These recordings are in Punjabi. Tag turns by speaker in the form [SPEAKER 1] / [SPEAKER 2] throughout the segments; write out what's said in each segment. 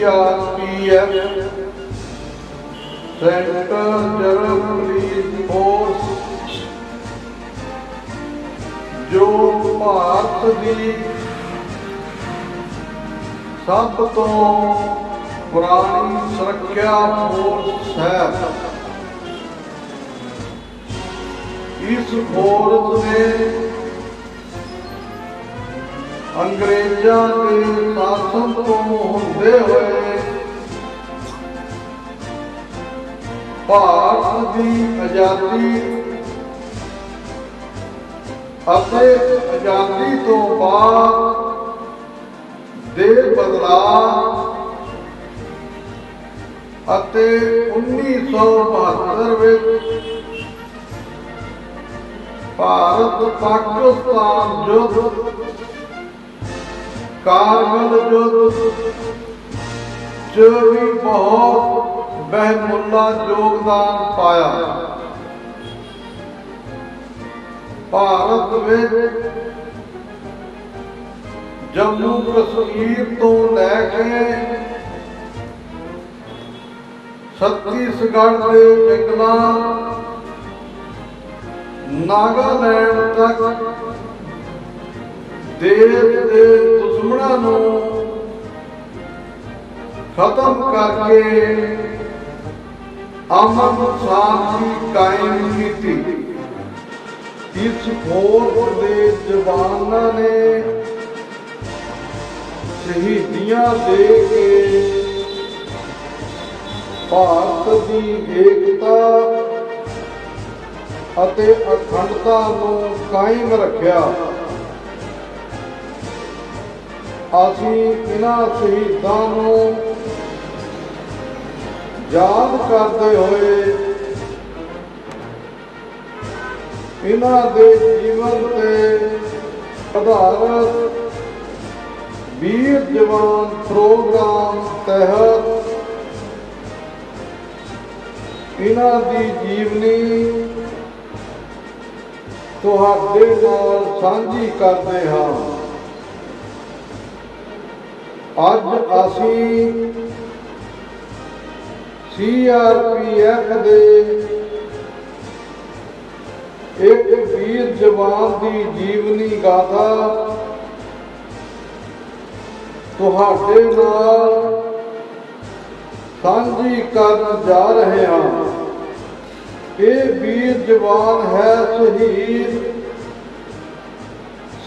[SPEAKER 1] CRPF central reserve police force जो भारत की सब तो पुरानी सुरक्षा फोर्स है। इस फोर्स ने अंग्रेजों के शासन तो होंदे हुए भारत की आज़ादी ਅਤੇ आज़ादी तो बाद ਦੇ ਬਦਲਾਅ ਅਤੇ 1972 ਵਿੱਚ ਭਾਰਤ ਪਾਕਿਸਤਾਨ ਯੁੱਧ, कारगिल युद्ध च भी बहुत बहुमुल्ला योगदान पाया। भारत में जम्मू कश्मीर तो लैके छत्तीसगढ़ के जंगलों, नागालैंड तक देश के दुश्मनों को खत्म करके अमन शांति कायम की। इस फोर्स के जवानों ने शहीदियां दे के भारत की एकता ਅਤੇ अखंडता को कायम रखा। ਅਸੀਂ ਇਹਨਾਂ शहीदों को याद करते हुए इन्हां दे जीवन ते आधारित वीर जवान प्रोग्राम तहत इन्हां दी जीवनी तुहाडे नाल सांझी करते हाँ। अज असी CRPF दे एक वीर जवान की जीवनी गाथा तुहाडे नाल सांझी करन जा रहे हैं। ये वीर जवान है शहीद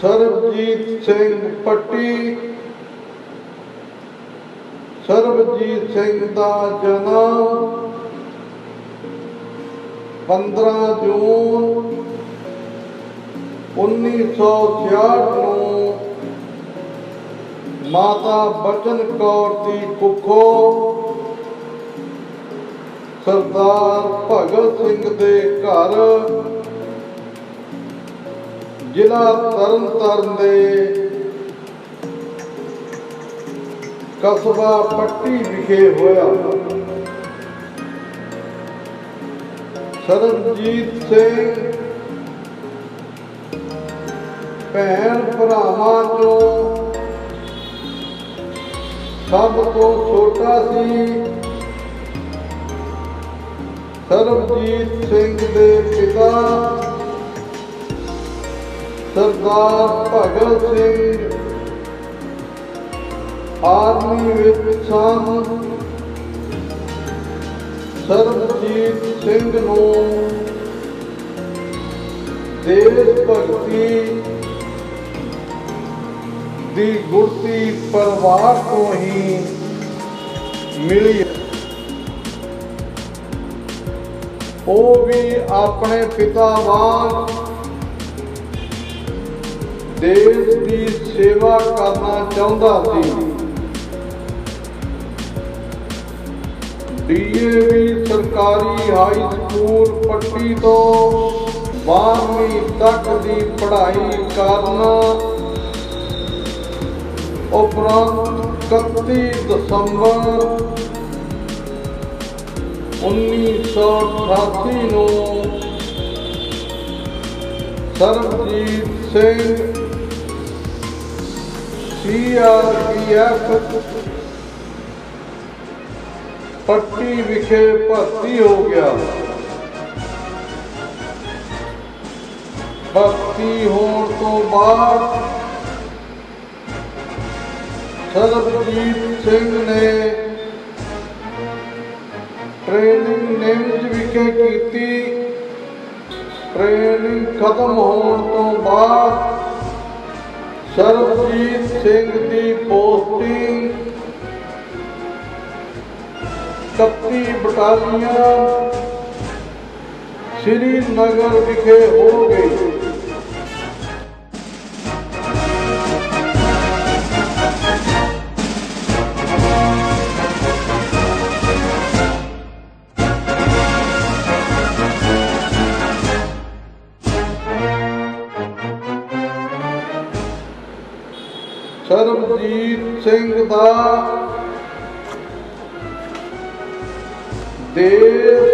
[SPEAKER 1] सरबजीत सिंह पट्टी। सरबजीत सिंह का जन्म 15 जून 1966 को माता बचन कौर की कुखों सरदार भगत सिंह के घर जिला तरनताਰਨ दे कस्बा पट्टी विखे होया। सरबजीत सिंह भैन भरावां चों सब तो छोटा सी। सरबजीत सिंह के पिता सरदार भगत सिंह आर्मी विच सन। सरबजीत सिंह नूं देश भगती दी गुरती परिवार को ही मिली। वो भी अपने पिता वांग देश की सेवा करना चाहता सी। DAV सरकारी हाई स्कूल पट्टी तो 12वीं तक की पढ़ाई करना उपरांत 31 दिसंबर 1988 को सरबजीत सिंह CRPF ਪੱਟੀ ਵਿਖੇ ਭਰਤੀ ਹੋ ਗਿਆ। ਭਰਤੀ ਹੋਣ ਤੋਂ ਬਾਅਦ ਸਰਬਜੀਤ ਸਿੰਘ ਨੇ ਟ੍ਰੇਨਿੰਗ ਨਿਯਮਿਤ ਵਿਖੇ ਕੀਤੀ। ਟ੍ਰੇਨਿੰਗ ਖਤਮ ਹੋਣ ਤੋਂ ਬਾਅਦ ਸਰਬਜੀਤ ਸਿੰਘ ਦੀ ਪੋਸਟਿੰਗ 31 ਬਟਾਲੀਅਨ श्रीनगर विखे हो गई। ਸਰਬਜੀਤ ਸਿੰਘ ਦਾ ਦੇਸ਼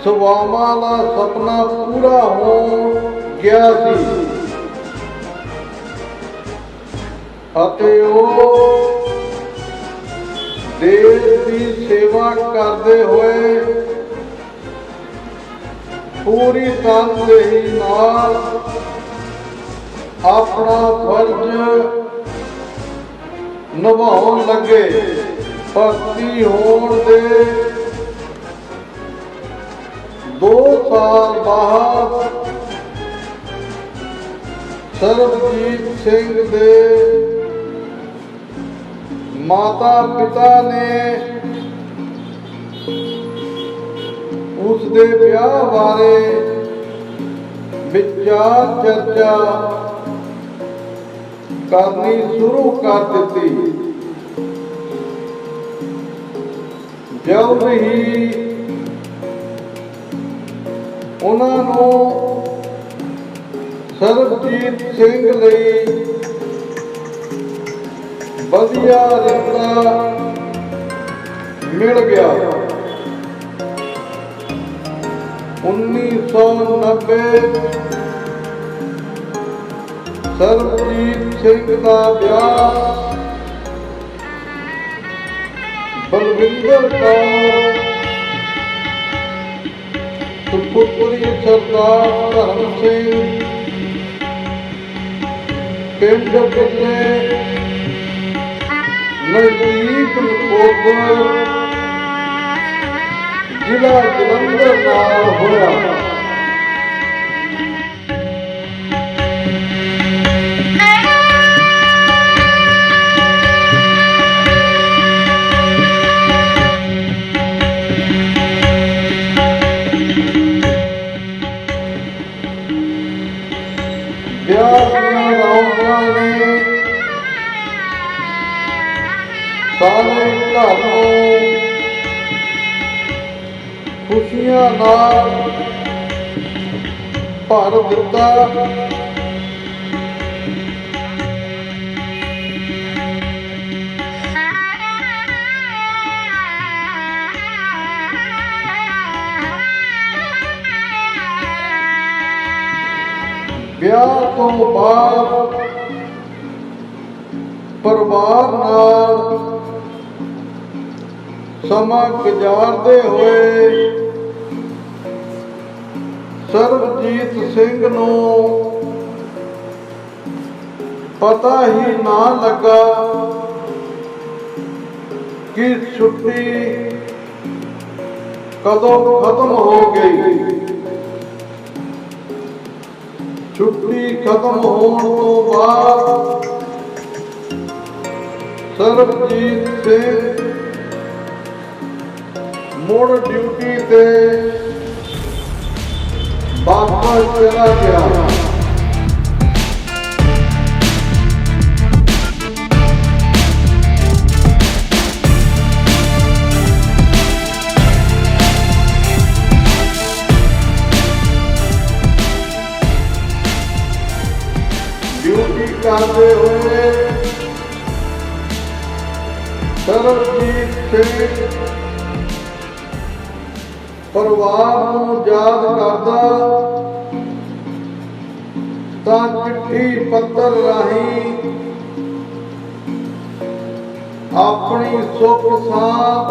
[SPEAKER 1] ਸੇਵਾਵਾਂ ਦਾ ਸੁਪਨਾ ਪੂਰਾ ਹੋ ਗਿਆ ਸੀ ਅਤੇ ਉਹ ਦੇਸ਼ ਦੀ ਸੇਵਾ ਕਰਦੇ ਹੋਏ ਪੂਰੀ ਤਨਦੇਹੀ ਨਾਲ ਆਪਣਾ ਫਰਜ਼ ਨਿਭਾਉਣ ਲੱਗੇ। ਭਰਤੀ ਹੋਣ ਦੇ 2 ਸਾਲ ਬਾਅਦ ਸਰਬਜੀਤ ਸਿੰਘ ਦੇ ਮਾਤਾ ਪਿਤਾ ਨੇ ਉਸ ਦੇ ਵਿਆਹ ਬਾਰੇ ਵਿਚਾਰ ਚਰਚਾ ਕਰਨੀ ਸ਼ੁਰੂ ਕਰ ਦਿੱਤੀ। ਜਲਦ ਹੀ ਉਹਨਾਂ ਨੂੰ ਸਰਬਜੀਤ ਸਿੰਘ ਲਈ ਵਧੀਆ ਰਿਸ਼ਤਾ ਮਿਲ ਗਿਆ। 1990 ਸਰਬਜੀਤ ਸਿੰਘ ਦਾ ਵਿਆਹ ਬਲਵਿੰਦਰ ਕੌਰ ਸੁਪੁੱਤਰੀ ਸਰਦਾਰ ਧਰਮ ਸਿੰਘ ਪਿੰਡ ਪਿੱਲੇ ਨਜ਼ਦੀਕ ਨਕੋਦਰ ਜ਼ਿਲ੍ਹਾ ਜਲੰਧਰ ਨਾਲ ਹੋਇਆ। ਵਿਆਹ ਦੀਆਂ ਰੌਣਕਾਂ ਨੇ ਸਾਰੇ ਘਰ ਨੂੰ ਖੁਸ਼ੀਆਂ ਨਾਲ ਭਰ ਦਿੱਤਾ। ਵਿਆਹ ਤੋਂ ਬਾਅਦ ਪਰਿਵਾਰ ਨਾਲ ਸਮਾਂ ਗੁਜ਼ਾਰਦੇ ਹੋਏ ਸਰਬਜੀਤ ਸਿੰਘ ਨੂੰ ਪਤਾ ਹੀ ਨਾ ਲੱਗਾ ਕਿ ਛੁੱਟੀ ਕਦੋਂ ਖਤਮ ਹੋ ਗਈ। ਛੁੱਟੀ ਖਤਮ ਹੋਣ ਤੋਂ ਬਾਅਦ ਸਰਬਜੀਤ ਸਿੰਘ ਮੁੜ ਡਿਊਟੀ ਤੇ ਵਾਪਸ ਚਲਾ ਗਿਆ। ਡਿਊਟੀ ਕਰਦੇ ਹੋਏ ਸਰਬਜੀਤ ਸਿੰਘ ਪਰਿਵਾਰ ਨੂੰ ਯਾਦ ਕਰਦਾ ਤਾਂ ਚਿੱਠੀ ਪੱਤਰ ਰਾਹੀਂ ਆਪਣੀ ਸੁੱਖ ਸਾਂਦ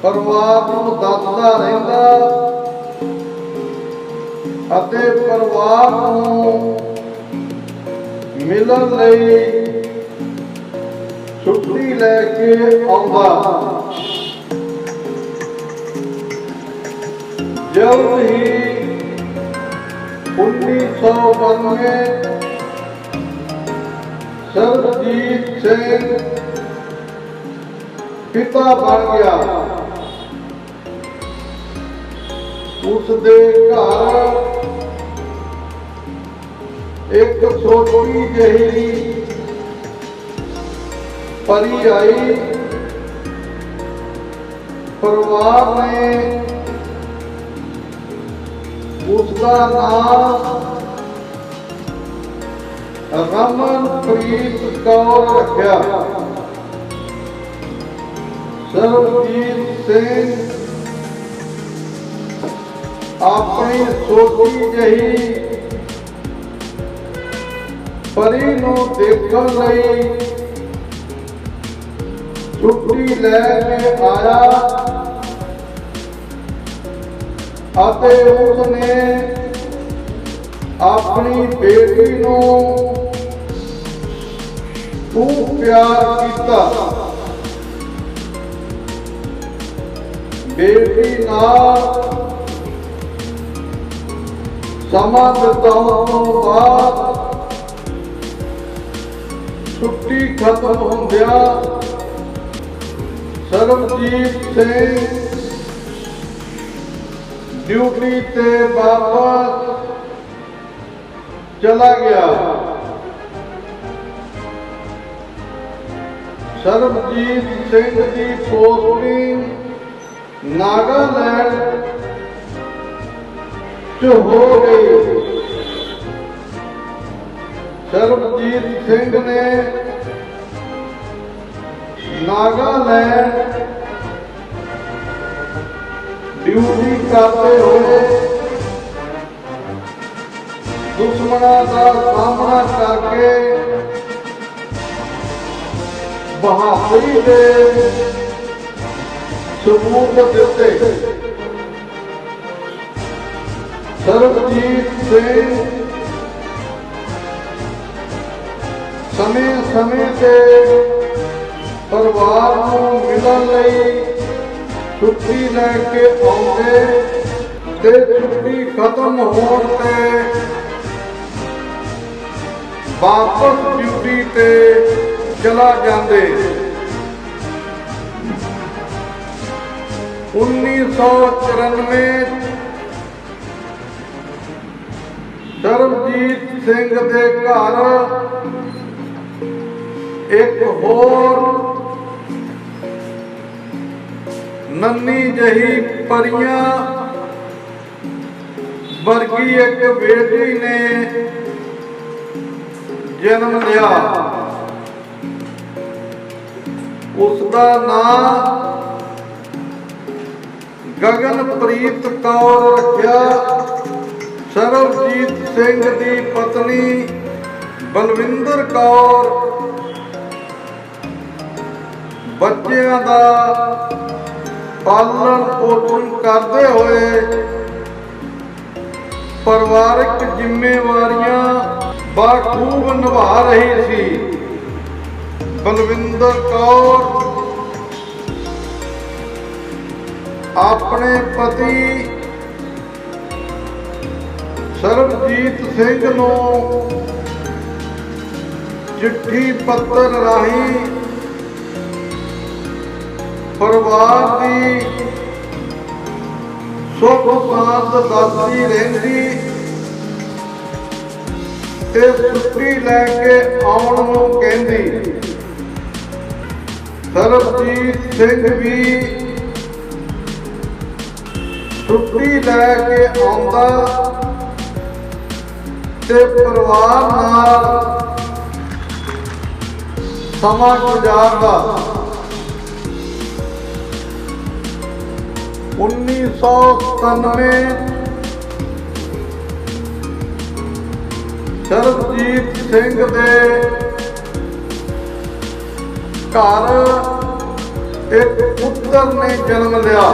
[SPEAKER 1] ਪਰਿਵਾਰ ਨੂੰ ਦੱਸਦਾ ਰਹਿੰਦਾ ਅਤੇ ਪਰਿਵਾਰ ਨੂੰ ਮਿਲਣ ਲਈ ਛੁੱਟੀ ਲੈ ਕੇ ਆਉਂਦਾ। ਜਲਦ ਹੀ 1992 ਸਰਬਜੀਤ ਸਿੰਘ ਪਿਤਾ ਬਣ ਗਿਆ। ਉਸ ਦੇ ਘਰ ਇੱਕ ਛੋਟੀ ਜਿਹੀ ਪਰੀ ਆਈ। ਪਰਿਵਾਰ ਨੇ ਉਸ ਦਾ ਨਾਮ ਰਮਨਪ੍ਰੀਤ ਕੌਰ ਰੱਖਿਆ। ਸਰਬਜੀਤ ਸਿੰਘ ਆਪਣੀ ਛੋਟੀ ਜਿਹੀ ਪਰੀ ਨੂੰ ਦੇਖਣ ਲਈ ਛੁੱਟੀ ਲੈ ਕੇ ਆਇਆ ਅਤੇ ਉਸਨੇ ਆਪਣੀ ਬੇਟੀ ਨੂੰ ਖੂਬ ਪਿਆਰ ਕੀਤਾ। ਬੇਟੀ ਨਾਲ ਸਮਾਂ ਬਿਤਾਉਣ ਤੋਂ ਬਾਅਦ ਛੁੱਟੀ ਖਤਮ ਹੁੰਦਿਆਂ ਸਰਬਜੀਤ ਸਿੰਘ ਡਿਊਟੀ ਤੇ ਵਾਪਸ ਚਲਾ ਗਿਆ। ਸਰਬਜੀਤ ਸਿੰਘ ਦੀ ਪੋਸਟਿੰਗ ਨਾਗਾਲੈਂਡ ਚ ਹੋ ਗਈ। ਸਰਬਜੀਤ ਸਿੰਘ ਨੇ ਨਾਗਾਲੈਂਡ ਡਿਊਟੀ ਕਰਦੇ ਹੋਏ ਦੁਸ਼ਮਣਾਂ ਦਾ ਸਾਹਮਣਾ ਕਰਕੇ ਬਹਾਦਰੀ ਦੇ ਸਬੂਤ ਦਿੱਤੇ। ਸਰਬਜੀਤ ਸਿੰਘ ਸਮੇਂ ਤੇ ਪਰਿਵਾਰ ਨੂੰ ਮਿਲਣ ਲਈ ਛੁੱਟੀ ਲੈ ਕੇ ਆਉਂਦੇ ਤੇ ਛੁੱਟੀ ਖਤਮ ਹੋਣ ਤੇ ਵਾਪਸ ਡਿਊਟੀ ਤੇ ਚਲਾ ਜਾਂਦੇ। 1994 ਸਰਬਜੀਤ ਸਿੰਘ ਦੇ ਘਰ ਇੱਕ ਹੋਰ ਨੰਨੀ ਜਿਹੀ ਪਰੀਆਂ ਵਰਗੀ ਇੱਕ ਬੇਟੀ ਨੇ ਜਨਮ ਲਿਆ। ਉਸ ਦਾ ਨਾਮ ਗਗਨਪ੍ਰੀਤ ਕੌਰ ਰੱਖਿਆ। ਸਰਬਜੀਤ ਸਿੰਘ ਦੀ ਪਤਨੀ ਬਲਵਿੰਦਰ ਕੌਰ ਬੱਚਿਆਂ ਦਾ ਪਾਲਣ ਪੋਸ਼ਣ ਕਰਦੇ ਹੋਏ ਪਰਿਵਾਰਕ ਜ਼ਿੰਮੇਵਾਰੀਆਂ ਬਾਖੂਬ ਨਿਭਾ ਰਹੀ ਸੀ। ਬਲਵਿੰਦਰ ਕੌਰ ਆਪਣੇ ਪਤੀ ਸਰਬਜੀਤ ਸਿੰਘ ਨੂੰ ਚਿੱਠੀ ਪੱਤਰ ਰਾਹੀਂ ਪਰਿਵਾਰ ਦੀ ਸੁੱਖ ਸਾਂਦ ਦੱਸਦੀ ਰਹਿੰਦੀ ਤੇ ਛੁੱਟੀ ਲੈ ਕੇ ਆਉਣ ਨੂੰ ਕਹਿੰਦੀ। ਸਰਬਜੀਤ ਸਿੰਘ ਵੀ ਛੁੱਟੀ ਲੈ ਕੇ ਆਉਂਦਾ ਤੇ ਪਰਿਵਾਰ ਨਾਲ ਸਮਾਂ ਗੁਜ਼ਾਰਦਾ। 1997 ਸਰਬਜੀਤ ਸਿੰਘ ਦੇ ਘਰ ਇੱਕ ਪੁੱਤਰ ਨੇ ਜਨਮ ਲਿਆ।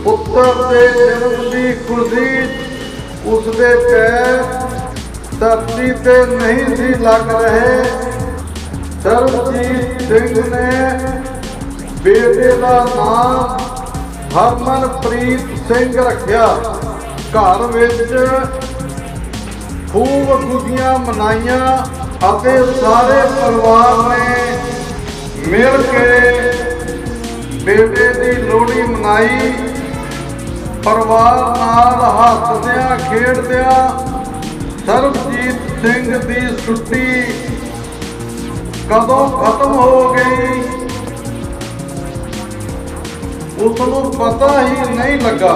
[SPEAKER 1] ਪੁੱਤਰ ਦੇ ਜਨਮ ਦੀ ਖੁਸ਼ੀ ਉਸਦੇ ਪੈਰ ਧਰਤੀ ਤੇ ਨਹੀਂ ਸੀ ਲੱਗ ਰਹੇ। ਸਰਬਜੀਤ ਸਿੰਘ ਨੇ ਬੇਟੇ ਦਾ ਨਾਮ ਹਰਮਨਪ੍ਰੀਤ ਸਿੰਘ ਰੱਖਿਆ। ਘਰ ਵਿੱਚ ਖੂਬ ਖੁਸ਼ੀਆਂ ਮਨਾਈਆਂ ਅਤੇ ਸਾਰੇ ਪਰਿਵਾਰ ਨੇ ਮਿਲ ਕੇ ਬੇਟੇ ਦੀ ਲੋਹੜੀ ਮਨਾਈ। ਪਰਿਵਾਰ ਨਾਲ ਹੱਸਦਿਆਂ ਖੇਡਦਿਆਂ ਸਰਬਜੀਤ ਸਿੰਘ ਦੀ ਛੁੱਟੀ ਕਦੋਂ ਖਤਮ ਹੋ ਗਈ ਉਸਨੂੰ ਪਤਾ ਹੀ ਨਹੀਂ ਲੱਗਾ।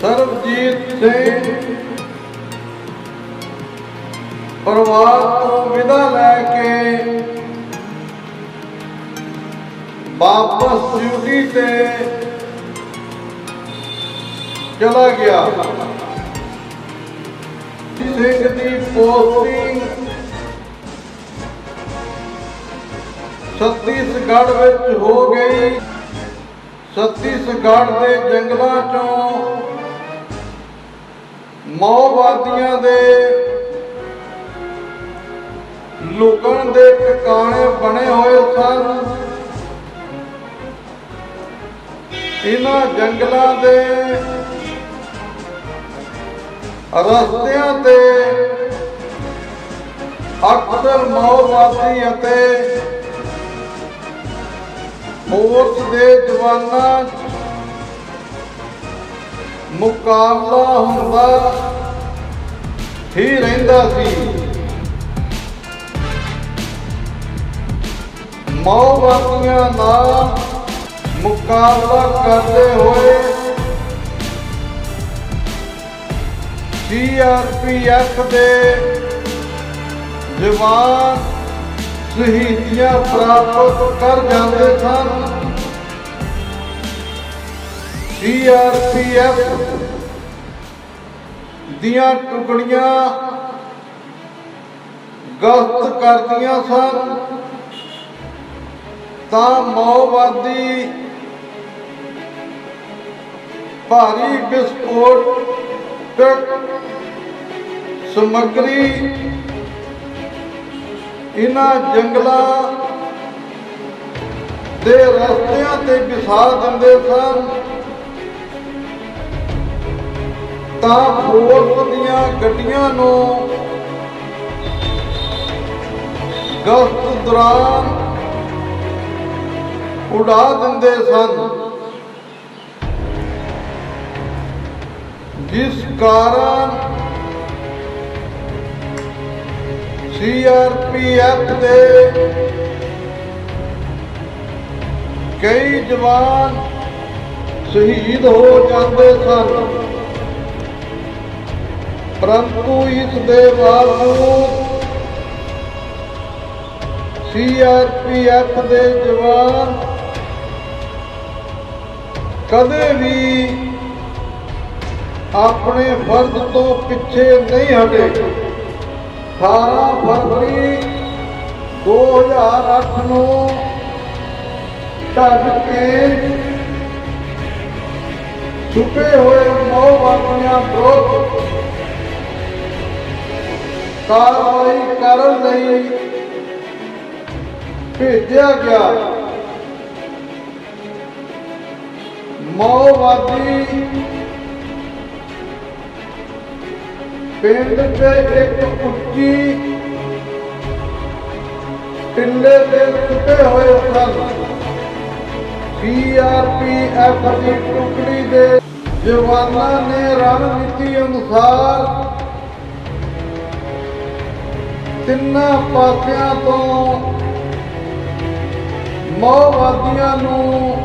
[SPEAKER 1] ਸਰਬਜੀਤ ਸਿੰਘ ਪਰਿਵਾਰ ਤੋਂ ਵਿਦਾ ਲੈ ਕੇ ਵਾਪਸ ਡਿਊਟੀ ਤੇ ਚਲਾ ਗਿਆ। ਸਿੰਘ ਦੀ ਪੋਸਟਿੰਗ ਛੱਤੀਸਗੜ੍ਹ ਵਿੱਚ ਹੋ ਗਈ। ਛੱਤੀਸਗੜ੍ਹ ਦੇ ਜੰਗਲਾਂ ਚੋਂ ਮਾਓਵਾਦੀਆਂ ਦੇ ਲੁਕਣ ਦੇ ਟਿਕਾਣੇ ਬਣੇ ਹੋਏ ਸਨ। ਇਹਨਾਂ ਜੰਗਲਾਂ ਦੇ ਰਸਤਿਆਂ ਤੇ ਅਕਸਰ ਮਾਓਵਾਦੀ ਅਤੇ ਫੋਰਸ ਦੇ ਜਵਾਨਾਂ ਮੁਕਾਬਲਾ ਹੁੰਦਾ ਹੀ ਰਹਿੰਦਾ ਸੀ। ਮਾਓਵਾਦੀਆਂ ਨਾਲ ਮੁਕਾਬਲਾ ਕਰਦੇ ਹੋਏ CRPF ਦੇ ਜਵਾਨ ਸ਼ਹੀਦੀਆਂ ਪ੍ਰਾਪਤ ਕਰ ਜਾਂਦੇ ਸਨ। CRPF ਦੀਆਂ ਟੁਕੜੀਆਂ ਗਸ਼ਤ ਕਰਦੀਆਂ ਸਨ ਤਾਂ ਮਾਓਵਾਦੀ ਭਾਰੀ ਵਿਸਫੋਟਕ ਸਮੱਗਰੀ ਇਹਨਾਂ ਜੰਗਲਾਂ ਦੇ ਰਸਤਿਆਂ ਤੇ ਵਿਛਾ ਦਿੰਦੇ ਸਨ ਤਾਂ ਫੋਰਸ ਦੀਆਂ ਗੱਡੀਆਂ ਨੂੰ ਗਸ਼ਤ ਦੌਰਾਨ ਉਡਾ ਦਿੰਦੇ ਸਨ, ਜਿਸ ਕਾਰਨ CRPF ਦੇ ਕਈ ਜਵਾਨ ਸ਼ਹੀਦ ਹੋ ਜਾਂਦੇ ਸਨ। ਪਰੰਤੂ ਇਸ ਦੇ ਬਾਵਜੂਦ CRPF ਦੇ ਜਵਾਨ ਕਦੇ ਵੀ ਆਪਣੇ ਫਰਜ਼ ਤੋਂ ਪਿੱਛੇ ਨਹੀਂ ਹਟੇ। 18 ਫਰਵਰੀ 2008 ਨੂੰ ਢੱਕ ਕੇ ਛੁਪੇ ਹੋਏ ਮਾਓਵਾਦੀਆਂ ਵਿਰੁੱਧ ਕਾਰਵਾਈ ਕਰਨ ਲਈ ਭੇਜਿਆ ਗਿਆ। ਮਾਓਵਾਦੀ ਪਿੰਡ ਦੇ ਇੱਕ ਉੱਚੀ ਟਿੱਲੇ ਤੇ ਸੁੱਤੇ ਹੋਏ ਸਨ। CRPF ਦੀ ਟੁਕੜੀ ਦੇ ਜਵਾਨਾਂ ਨੇ ਰਣਨੀਤੀ ਅਨੁਸਾਰ ਤਿੰਨਾਂ ਪਾਸਿਆਂ ਤੋਂ ਮਾਓਵਾਦੀਆਂ ਨੂੰ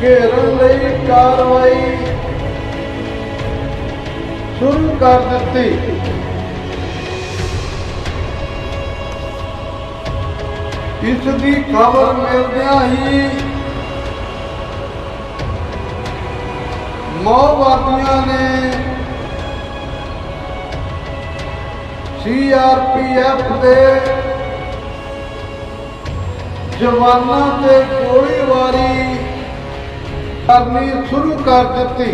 [SPEAKER 1] ਘੇਰਨ ਲਈ ਕਾਰਵਾਈ ਸ਼ੁਰੂ ਕਰ ਦਿੱਤੀ। ਇਸ ਦੀ ਖਬਰ ਮਿਲਦਿਆਂ ਹੀ ਮਾਓਵਾਦੀਆਂ ਨੇ CRPF ਦੇ ਜਵਾਨਾਂ ਤੇ ਗੋਲੀਬਾਰੀ ਕਰਨੀ ਸ਼ੁਰੂ ਕਰ ਦਿੱਤੀ।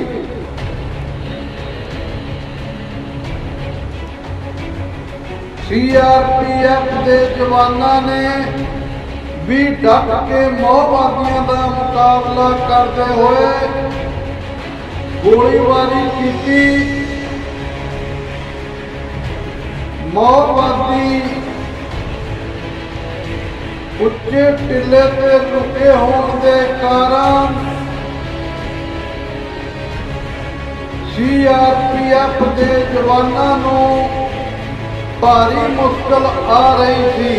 [SPEAKER 1] CRPF ਦੇ ਜਵਾਨਾਂ ਨੇ ਵੀ ਡਟ ਕੇ ਮਾਓਵਾਦੀਆਂ ਦਾ ਮੁਕਾਬਲਾ ਕਰਦੇ ਹੋਏ ਗੋਲੀਬਾਰੀ ਕੀਤੀ। ਮਾਓਵਾਦੀ ਉੱਚੇ ਟਿੱਲੇ ਤੇ ਲੁਕੇ ਹੋਣ ਦੇ ਕਾਰਨ CRPF ਦੇ ਜਵਾਨਾਂ ਨੂੰ ਭਾਰੀ ਮੁਸ਼ਕਲ ਆ ਰਹੀ ਸੀ।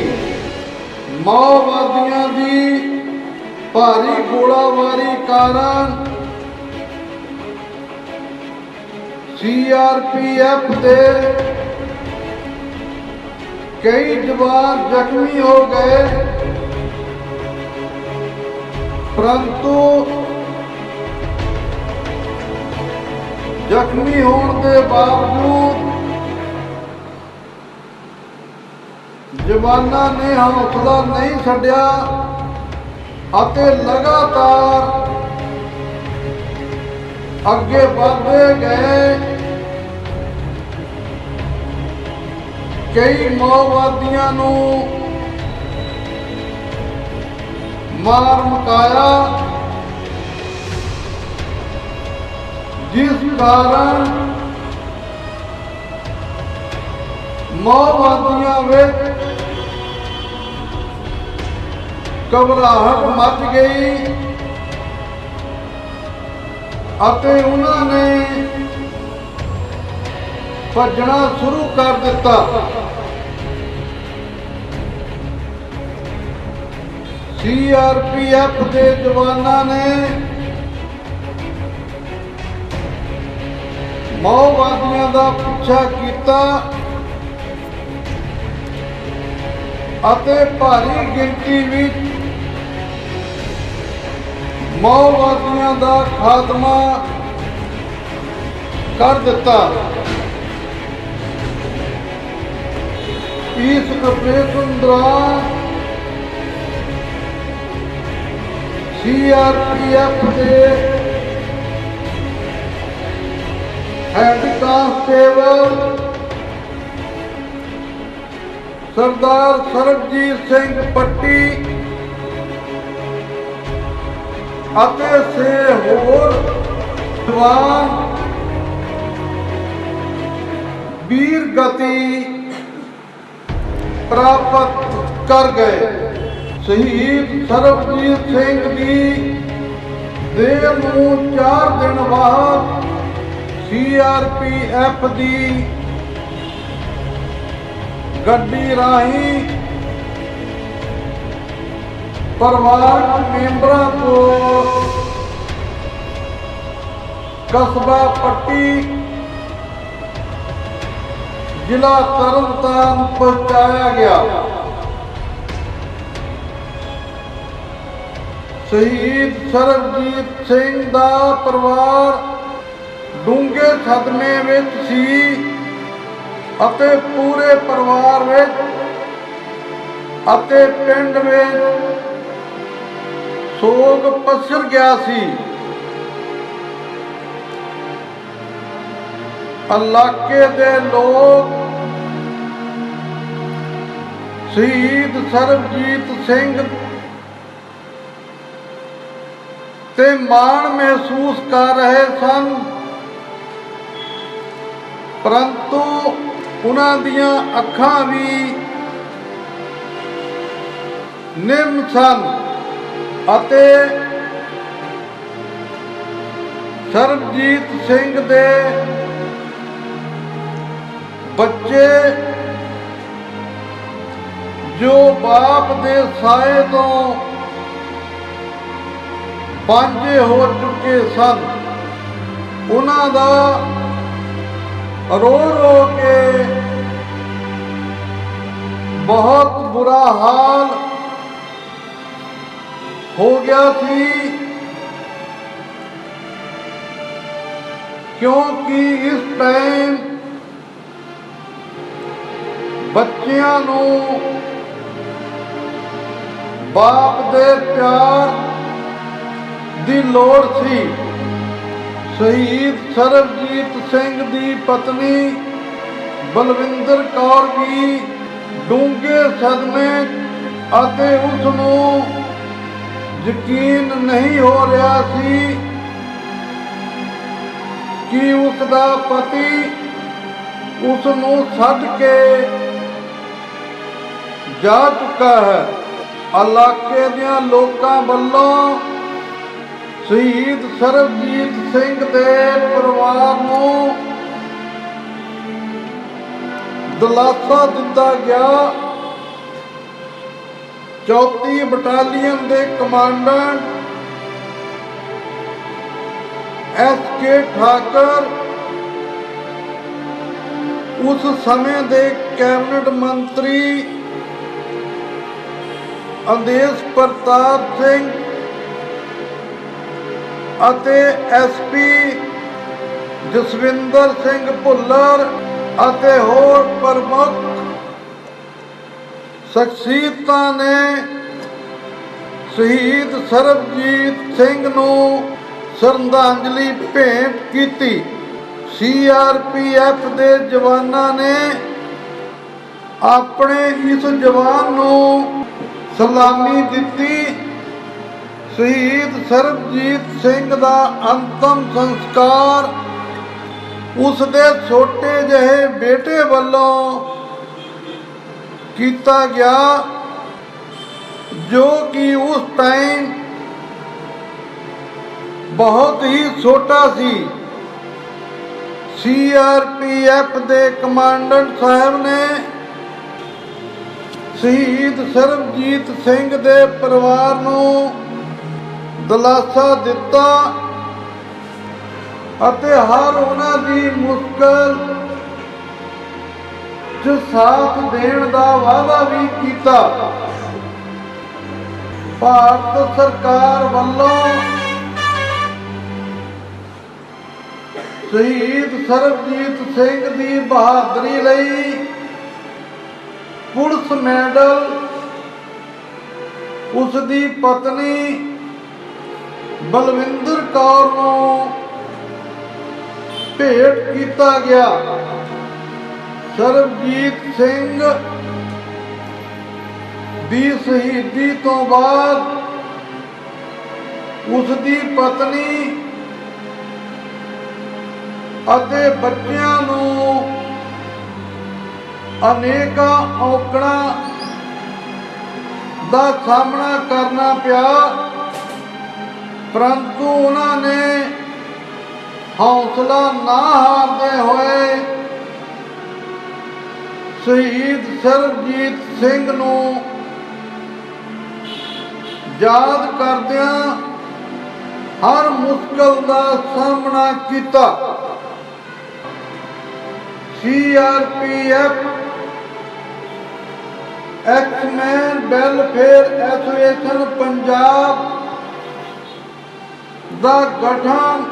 [SPEAKER 1] ਮਾਓਵਾਦੀਆਂ ਦੀ ਭਾਰੀ ਗੋਲਾਬਾਰੀ ਕਾਰਨ CRPF ਦੇ कई जवान जख्मी हो गए, परंतु जख्मी होने के बावजूद जवानों ने हौसला नहीं छड्डिया अते लगातार अगे बढ़ते गए। कई माओवादियों नू मार मुकाया, जिस कारण माओवादियों में घबराहट मच गई अते उन्होंने भजना शुरू कर दिता। CRPF के जवानों ने माओवादियों का पीछा किया अते भारी गिनती में माओवादियों का खात्मा कर दिता। इस ऑपरेशन दौरान CRPF के हेड कांस्टेबल सरदार सरबजीत सिंह पट्टी अते से होर जवान वीर गति प्राप्त कर गए। शहीद सरबजीत सिंह की देह नूं 4 दिन बाद CRPF की गड्डी राही परिवारक मेंबरों को कस्बा पट्टी जिला तरनताਰਨ पहुंचाया गया। शहीद सरबजीत सिंह का परिवार डूंगे सदमे विच सी अते पूरे परिवार विच अते पिंड विच सोग पसर गया सी। इलाके दे लोग शहीद सरबजीत सिंह ते माण महसूस कर रहे सन, परंतु उन्हां दियां अखां भी निम सन अते सरबजीत सिंह दे बच्चे जो बाप दे साए तो पांजे हो चुके सन, उन्हां दा रो रो के बहुत बुरा हाल हो गया थी, क्योंकि इस टाइम ਬੱਚਿਆਂ ਨੂੰ ਬਾਪ ਦੇ ਪਿਆਰ ਦੀ ਲੋੜ ਸੀ। ਸ਼ਹੀਦ ਸਰਬਜੀਤ ਸਿੰਘ ਦੀ ਪਤਨੀ ਬਲਵਿੰਦਰ ਕੌਰ ਵੀ ਡੂੰਘੇ ਸਦਮੇ ਅਤੇ ਉਸ ਨੂੰ ਯਕੀਨ ਨਹੀਂ ਹੋ ਰਿਹਾ ਸੀ ਕਿ ਉਸ ਦਾ ਪਤੀ ਉਸ ਨੂੰ ਛੱਡ ਕੇ ਜਾ ਚੁੱਕਾ ਹੈ। ਇਲਾਕੇ ਦੀਆਂ ਲੋਕਾਂ ਵੱਲੋਂ ਸ਼ਹੀਦ ਸਰਬਜੀਤ ਸਿੰਘ ਦੇ ਪਰਿਵਾਰ ਨੂੰ ਦਿਲਾਸਾ ਦਿੱਤਾ ਗਿਆ। 34 ਬਟਾਲੀਅਨ ਦੇ ਕਮਾਂਡੈਂਟ S.K. ਠਾਕਰ, ਉਸ ਸਮੇਂ ਦੇ ਕੈਬਨਿਟ ਮੰਤਰੀ ਆਦੇਸ਼ ਪ੍ਰਤਾਪ ਸਿੰਘ ਅਤੇ SP ਜਸਵਿੰਦਰ ਸਿੰਘ ਭੁੱਲਰ ਅਤੇ ਹੋਰ ਪ੍ਰਮੁੱਖ ਸ਼ਖਸੀਅਤਾਂ ਨੇ ਸ਼ਹੀਦ ਸਰਬਜੀਤ ਸਿੰਘ ਨੂੰ ਸ਼ਰਧਾਂਜਲੀ ਭੇਂਟ ਕੀਤੀ। CRPF ਦੇ ਜਵਾਨਾਂ ਨੇ ਆਪਣੇ ਇਸ ਜਵਾਨ ਨੂੰ ਸਲਾਮੀ ਦਿੱਤੀ। ਸ਼ਹੀਦ ਸਰਬਜੀਤ ਸਿੰਘ ਦਾ ਅੰਤਮ ਸੰਸਕਾਰ ਉਸ ਦੇ ਛੋਟੇ ਜਿਹੇ ਬੇਟੇ ਵੱਲੋਂ ਕੀਤਾ ਗਿਆ, ਜੋ ਕਿ ਉਸ ਟਾਈਮ ਬਹੁਤ ਹੀ ਛੋਟਾ ਸੀ। CRPF ਦੇ ਕਮਾਂਡੈਂਟ ਸਾਹਿਬ ਨੇ ਸ਼ਹੀਦ ਸਰਬਜੀਤ ਸਿੰਘ ਦੇ ਪਰਿਵਾਰ ਨੂੰ ਦਿਲਾਸਾ ਦਿੱਤਾ ਅਤੇ ਹਰ ਉਹਨਾਂ ਦੀ ਮੁਸ਼ਕਲ 'ਚ ਸਾਥ ਦੇਣ ਦਾ ਵਾਅਦਾ ਵੀ ਕੀਤਾ। ਭਾਰਤ ਸਰਕਾਰ ਵੱਲੋਂ ਸ਼ਹੀਦ ਸਰਬਜੀਤ ਸਿੰਘ ਦੀ ਬਹਾਦਰੀ ਲਈ ਪੁਲਿਸ ਮੈਡਲ ਉਸ ਦੀ ਪਤਨੀ ਬਲਵਿੰਦਰ ਕੌਰ ਨੂੰ ਭੇਟ ਕੀਤਾ ਗਿਆ। ਸਰਬਜੀਤ ਸਿੰਘ ਦੀ ਸ਼ਹੀਦੀ ਤੋਂ ਬਾਅਦ ਉਸ ਦੀ ਪਤਨੀ ਅਤੇ ਬੱਚਿਆਂ ਨੂੰ ਅਨੇਕਾਂ ਔਕੜਾਂ ਦਾ ਸਾਹਮਣਾ ਕਰਨਾ ਪਿਆ, ਪਰੰਤੂ ਉਹਨਾਂ ਨੇ ਹੌਸਲਾ ਨਾ ਹਾਰਦੇ ਹੋਏ ਸ਼ਹੀਦ ਸਰਬਜੀਤ ਸਿੰਘ ਨੂੰ ਯਾਦ ਕਰਦਿਆਂ ਹਰ ਮੁਸ਼ਕਲ ਦਾ ਸਾਹਮਣਾ ਕੀਤਾ। CRPF ਐਕਸ-ਮੈਨ ਵੈਲਫੇਅਰ ਐਸੋਸੀਏਸ਼ਨ ਪੰਜਾਬ ਦਾ ਗਠਨ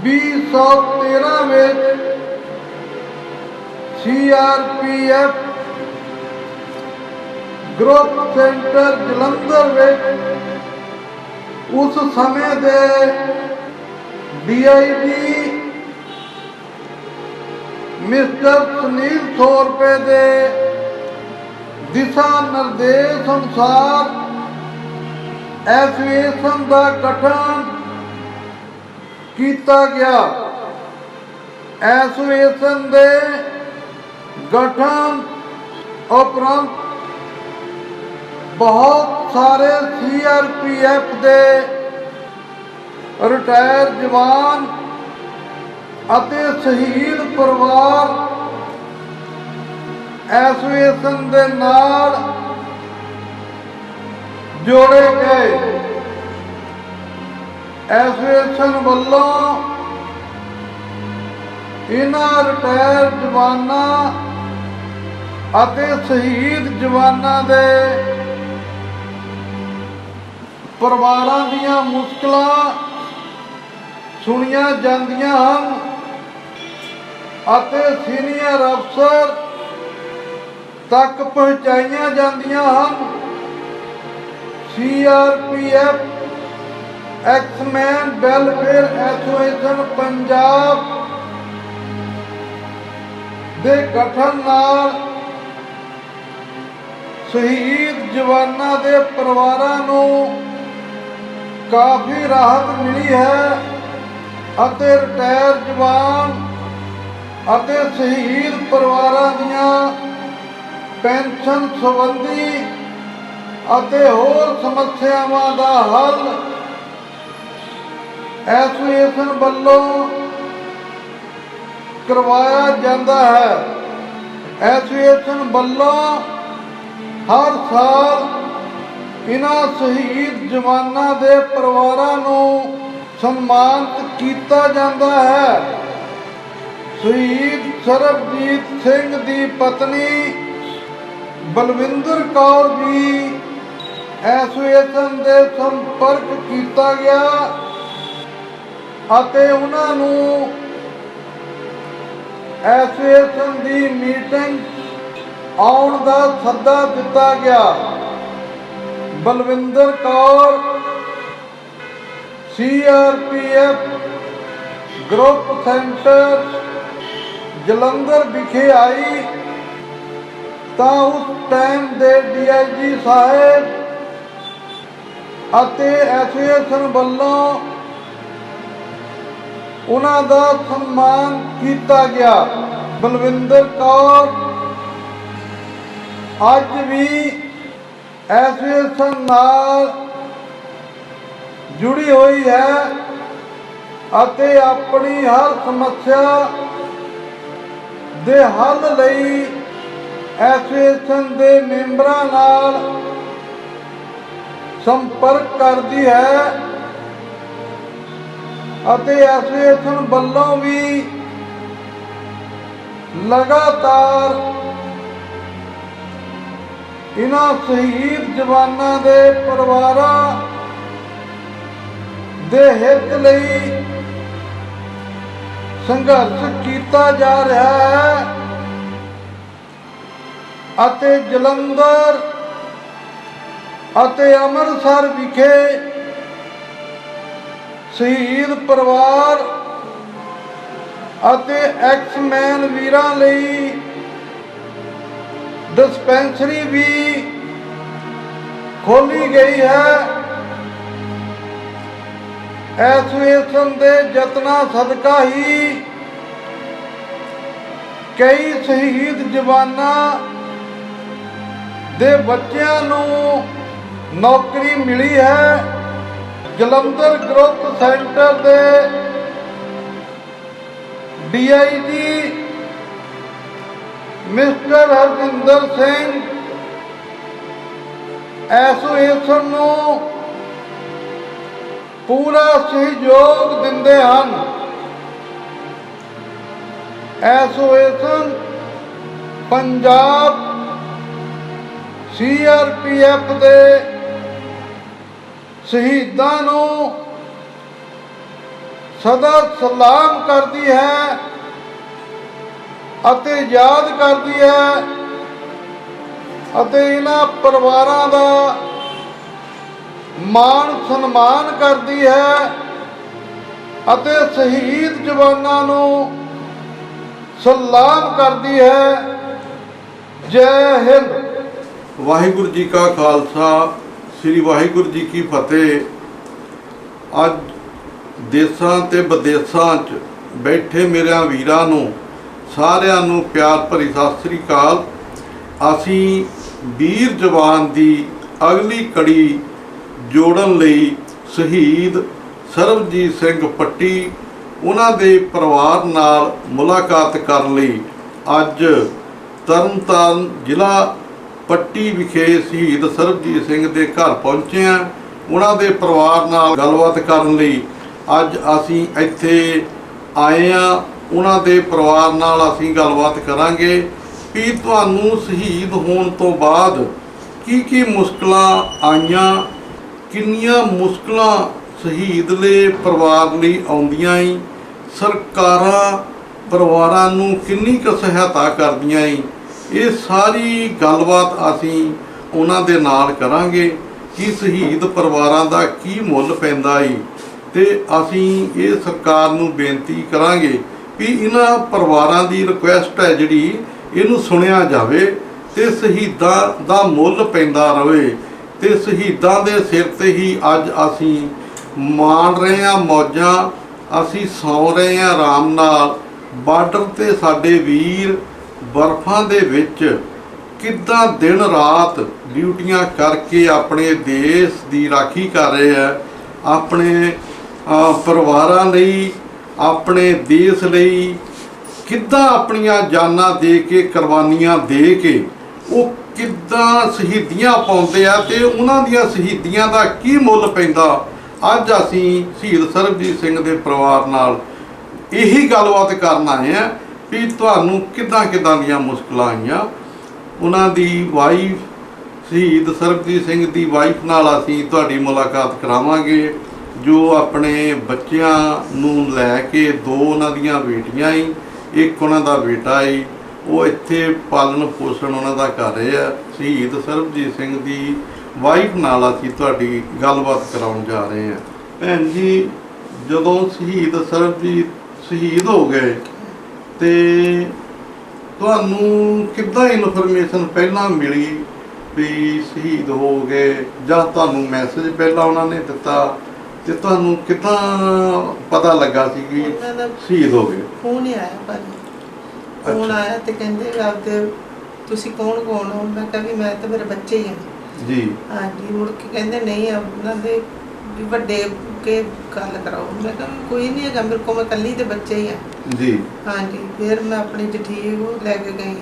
[SPEAKER 1] 2013 ਵਿੱਚ CRPF ਗਰੁੱਪ ਸੈਂਟਰ ਜਲੰਧਰ ਵਿੱਚ ਉਸ ਸਮੇਂ ਦੇ DIG ਮਿਸਟਰ ਸੁਨੀਲ ਥੋਰਪੇ ਦੇ ਦਿਸ਼ਾ ਨਿਰਦੇਸ਼ ਅਨੁਸਾਰ ਐਸੋਸੀਏਸ਼ਨ ਦਾ ਗਠਨ ਕੀਤਾ ਗਿਆ। ਐਸੋਸੀਏਸ਼ਨ ਦੇ ਗਠਨ ਉਪਰੰਤ ਬਹੁਤ ਸਾਰੇ CRPF ਦੇ ਰਿਟਾਇਰ ਜਵਾਨ ਅਤੇ ਸ਼ਹੀਦ ਪਰਿਵਾਰ ਐਸੋਸੀਏਸ਼ਨ ਦੇ ਨਾਲ ਜੋੜੇ ਗਏ। ਐਸੋਸੀਏਸ਼ਨ ਵੱਲੋਂ ਇਹਨਾਂ ਰਿਟਾਇਰ ਜਵਾਨਾਂ ਅਤੇ ਸ਼ਹੀਦ ਜਵਾਨਾਂ ਦੇ ਪਰਿਵਾਰਾਂ ਦੀਆਂ ਮੁਸ਼ਕਲਾਂ ਸੁਣੀਆਂ ਜਾਂਦੀਆਂ ਹਨ ਅਤੇ ਸੀਨੀਅਰ ਅਫਸਰ तक पहुँचाइयां जांदियां हन। CRPF exman welfare association Punjab ਦੇ ਗਠਨ ਨਾਲ ਸ਼ਹੀਦ ਜਵਾਨਾਂ ਦੇ ਪਰਿਵਾਰਾਂ ਨੂੰ ਕਾਫੀ ਰਾਹਤ ਮਿਲੀ ਹੈ ਅਤੇ ਰਿਟਾਇਰ ਜਵਾਨ ਅਤੇ ਸ਼ਹੀਦ ਪਰਿਵਾਰਾਂ ਦੀਆਂ ਪੈਨਸ਼ਨ ਸੰਬੰਧੀ ਅਤੇ ਹੋਰ ਸਮੱਸਿਆਵਾਂ ਦਾ ਹੱਲ ਐਸੋਸੀਏਸ਼ਨ ਵੱਲੋਂ करवाया जाता है। एसोसिएशन वालों हर साल इन्हां शहीद जवानों के परिवारों को सम्मानित किया जाता है। शहीद सरबजीत सिंह की पत्नी बलविंदर कौर भी एसोसिएशन के संपर्क किया गया ਅਤੇ ਉਹਨਾਂ ਨੂੰ एसोसिएशन की मीटिंग आउण का सद्दा दिता गया। Balwinder Kaur CRPF group centre Jalandhar विखे आई तो उस टाइम के DIG साहब ਅਤੇ एसोसिएशन वालों उन्हां दा सम्मान किया गया। बलविंदर कौर अज भी एसोसिएशन नाल जुड़ी हुई है ਅਤੇ अपनी हर समस्या दे हल लई एसोसिएशन के मैंबरां नाल संपर्क करती है ਅਤੇ एसोसिएशन ਵੱਲੋਂ भी लगातार इन्हां शहीद जवानों के परिवारों के हित लई संघर्ष किया जा रहा है ਅਤੇ जलंधर ਅਤੇ ਅੰਮ੍ਰਿਤਸਰ विखे शहीद परिवार ਅਤੇ एक्समैन वीरां लई डिस्पेंसरी भी खोली गई है। एसोसिएशन के यत्नां सदका ही कई शहीद जवानां दे बच्चियां नूं नौकरी मिली है। जलंधर ग्रुप सेंटर के DIG mister Harjinder Singh association नूं पूरा सहयोग दिंदे हन। एसोसिएशन पंजाब CRPF के शहीदां नूं सदा सलाम करती है ਅਤੇ याद करती है ਅਤੇ इन्हां परिवारां दा मान सन्मान करती है ਅਤੇ शहीद जवानां नूं सलाम करती है। जय हिंद। वाहिगुरू जी का खालसा श्री वाहिगुरू जी की फतेह। अज देसां ते विदेसां च बैठे मेरे वीरां नूं सारिਆਂ ਨੂੰ प्यार भरी सत श्री अकाल। ਅਸੀਂ वीर जवान की अगली कड़ी जोड़न लई शहीद सरबजीत सिंह पट्टी उन्हां दे परिवार नाल मुलाकात करन लई अज तरनताਰਨ ਜ਼ਿਲ੍ਹਾ पट्टी विखे शहीद सरबजीत सिंह के घर पहुँचे हैं। उन्हां दे परिवार नाल गलबात करन लई अज असीं इत्थे आए हाँ। उन्हां दे परिवार नाल असीं गलबात करांगे कि तुहानूं शहीद होण तो बाद की मुश्किलां आईयां, किन्नियां मुश्किलां शहीद ले परिवार लई आउंदियां ही, सरकारां परिवारां नूं किन्नी क सहायता करदियां ही। ਇਹ ਸਾਰੀ ਗੱਲਬਾਤ ਅਸੀਂ ਉਹਨਾਂ ਦੇ ਨਾਲ ਕਰਾਂਗੇ ਕਿ ਸ਼ਹੀਦ ਪਰਿਵਾਰਾਂ ਦਾ ਕੀ ਮੁੱਲ ਪੈਂਦਾ ਏ, ਤੇ ਅਸੀਂ ਇਹ ਸਰਕਾਰ ਨੂੰ ਬੇਨਤੀ ਕਰਾਂਗੇ ਵੀ ਇਹਨਾਂ ਪਰਿਵਾਰਾਂ ਦੀ ਰਿਕੁਐਸਟ ਹੈ ਜਿਹੜੀ ਇਹਨੂੰ ਸੁਣਿਆ ਜਾਵੇ ਤੇ ਸ਼ਹੀਦਾਂ ਦਾ ਮੁੱਲ ਪੈਂਦਾ ਰਹੇ, ਤੇ ਸ਼ਹੀਦਾਂ ਦੇ ਸਿਰ ਤੇ ਹੀ ਅੱਜ ਅਸੀਂ ਮਾਣ ਰਹੇ ਹਾਂ ਮੌਜਾਂ, ਅਸੀਂ ਸੌਂ ਰਹੇ ਹਾਂ ਆਰਾਮ ਨਾਲ। ਬਾਰਡਰ ਤੇ ਸਾਡੇ ਵੀਰ ਬਰਫਾਂ ਦੇ ਵਿੱਚ ਕਿੱਦਾਂ ਦਿਨ ਰਾਤ ਡਿਊਟੀਆਂ ਕਰਕੇ ਆਪਣੇ ਦੇਸ਼ ਦੀ ਰਾਖੀ ਕਰ ਰਹੇ ਆ, ਆਪਣੇ ਪਰਿਵਾਰਾਂ ਲਈ, ਆਪਣੇ ਦੇਸ਼ ਲਈ ਕਿੱਦਾਂ ਆਪਣੀਆਂ ਜਾਨਾਂ ਦੇ ਕੇ, ਕੁਰਬਾਨੀਆਂ ਦੇ ਕੇ ਉਹ ਕਿੱਦਾਂ ਸ਼ਹੀਦੀਆਂ ਪਾਉਂਦੇ ਆ, ਤੇ ਉਹਨਾਂ ਦੀਆਂ ਸ਼ਹੀਦੀਆਂ ਦਾ ਕੀ ਮੁੱਲ ਪੈਂਦਾ। ਅੱਜ ਅਸੀਂ ਸ਼ਹੀਦ ਸਰਬਜੀਤ ਸਿੰਘ ਦੇ ਪਰਿਵਾਰ ਨਾਲ ਇਹੀ ਗੱਲਬਾਤ ਕਰਨ ਆਏ ਆ ਵੀ ਤੁਹਾਨੂੰ ਕਿੱਦਾਂ ਦੀਆਂ ਮੁਸ਼ਕਲਾਂ ਆਈਆਂ। ਉਹਨਾਂ ਦੀ ਵਾਈਫ, ਸ਼ਹੀਦ ਸਰਬਜੀਤ ਸਿੰਘ ਦੀ ਵਾਈਫ ਨਾਲ ਅਸੀਂ ਤੁਹਾਡੀ ਮੁਲਾਕਾਤ ਕਰਾਵਾਂਗੇ, ਜੋ ਆਪਣੇ ਬੱਚਿਆਂ ਨੂੰ ਲੈ ਕੇ, 2 ਉਹਨਾਂ ਦੀਆਂ ਬੇਟੀਆਂ ਹੀ, 1 ਉਹਨਾਂ ਦਾ ਬੇਟਾ ਹੀ, ਉਹ ਇੱਥੇ ਪਾਲਣ ਪੋਸ਼ਣ ਉਹਨਾਂ ਦਾ ਕਰ ਰਹੇ ਆ। ਸ਼ਹੀਦ ਸਰਬਜੀਤ ਸਿੰਘ ਦੀ ਵਾਈਫ ਨਾਲ ਅਸੀਂ ਤੁਹਾਡੀ ਗੱਲਬਾਤ ਕਰਾਉਣ ਜਾ ਰਹੇ ਹਾਂ। ਭੈਣ ਜੀ, ਜਦੋਂ ਸ਼ਹੀਦ ਸਰਬਜੀਤ ਸ਼ਹੀਦ ਹੋ ਗਏ ਤੇ ਤੁਹਾਨੂੰ ਕਿੱਦਾਂ ਇਨਫੋਰਮੇਸ਼ਨ ਪਹਿਲਾਂ ਮਿਲੀ ਵੀ ਸ਼ਹੀਦ ਹੋ ਗਏ, ਜਾਂ ਤੁਹਾਨੂੰ ਮੈਸੇਜ ਪਹਿਲਾਂ ਉਹਨਾਂ ਨੇ ਦਿੱਤਾ, ਤੇ ਤੁਹਾਨੂੰ ਕਿੱਦਾਂ ਪਤਾ ਲੱਗਾ ਸੀ ਕਿ ਸ਼ਹੀਦ ਹੋ ਗਏ?
[SPEAKER 2] ਫੋਨ ਹੀ ਆਇਆ ਭਾਜੀ, ਫੋਨ ਆਇਆ ਤੇ ਕਹਿੰਦੇ ਆਪਦੇ ਤੁਸੀਂ ਕੌਣ ਹੋ? ਮੈਂ ਕਿਹਾ ਵੀ ਮੈਂ ਤਾਂ ਮੇਰੇ ਬੱਚੇ ਹੀ ਆ
[SPEAKER 1] ਜੀ।
[SPEAKER 2] ਹਾਂਜੀ, ਮੁੜ ਕੇ ਕਹਿੰਦੇ ਨਹੀਂ ਉਹਨਾਂ ਦੇ ਵੀ ਵੱਡੇ ਕੇ ਗੱਲ ਕਰਾਓ। ਮੈਂ ਕਿਹਾ ਕੋਈ ਨਹੀਂ ਹੈਗਾ ਮੇਰੇ ਕੋਲ, ਮੈਂ ਇਕੱਲੀ ਤੇ ਬੱਚੇ ਹੀ ਆ
[SPEAKER 1] ਜੀ।
[SPEAKER 2] ਹਾਂਜੀ, ਫਿਰ ਮੈਂ ਆਪਣੀ ਜਠੀ ਉਹ ਲੈ ਕੇ ਗਈ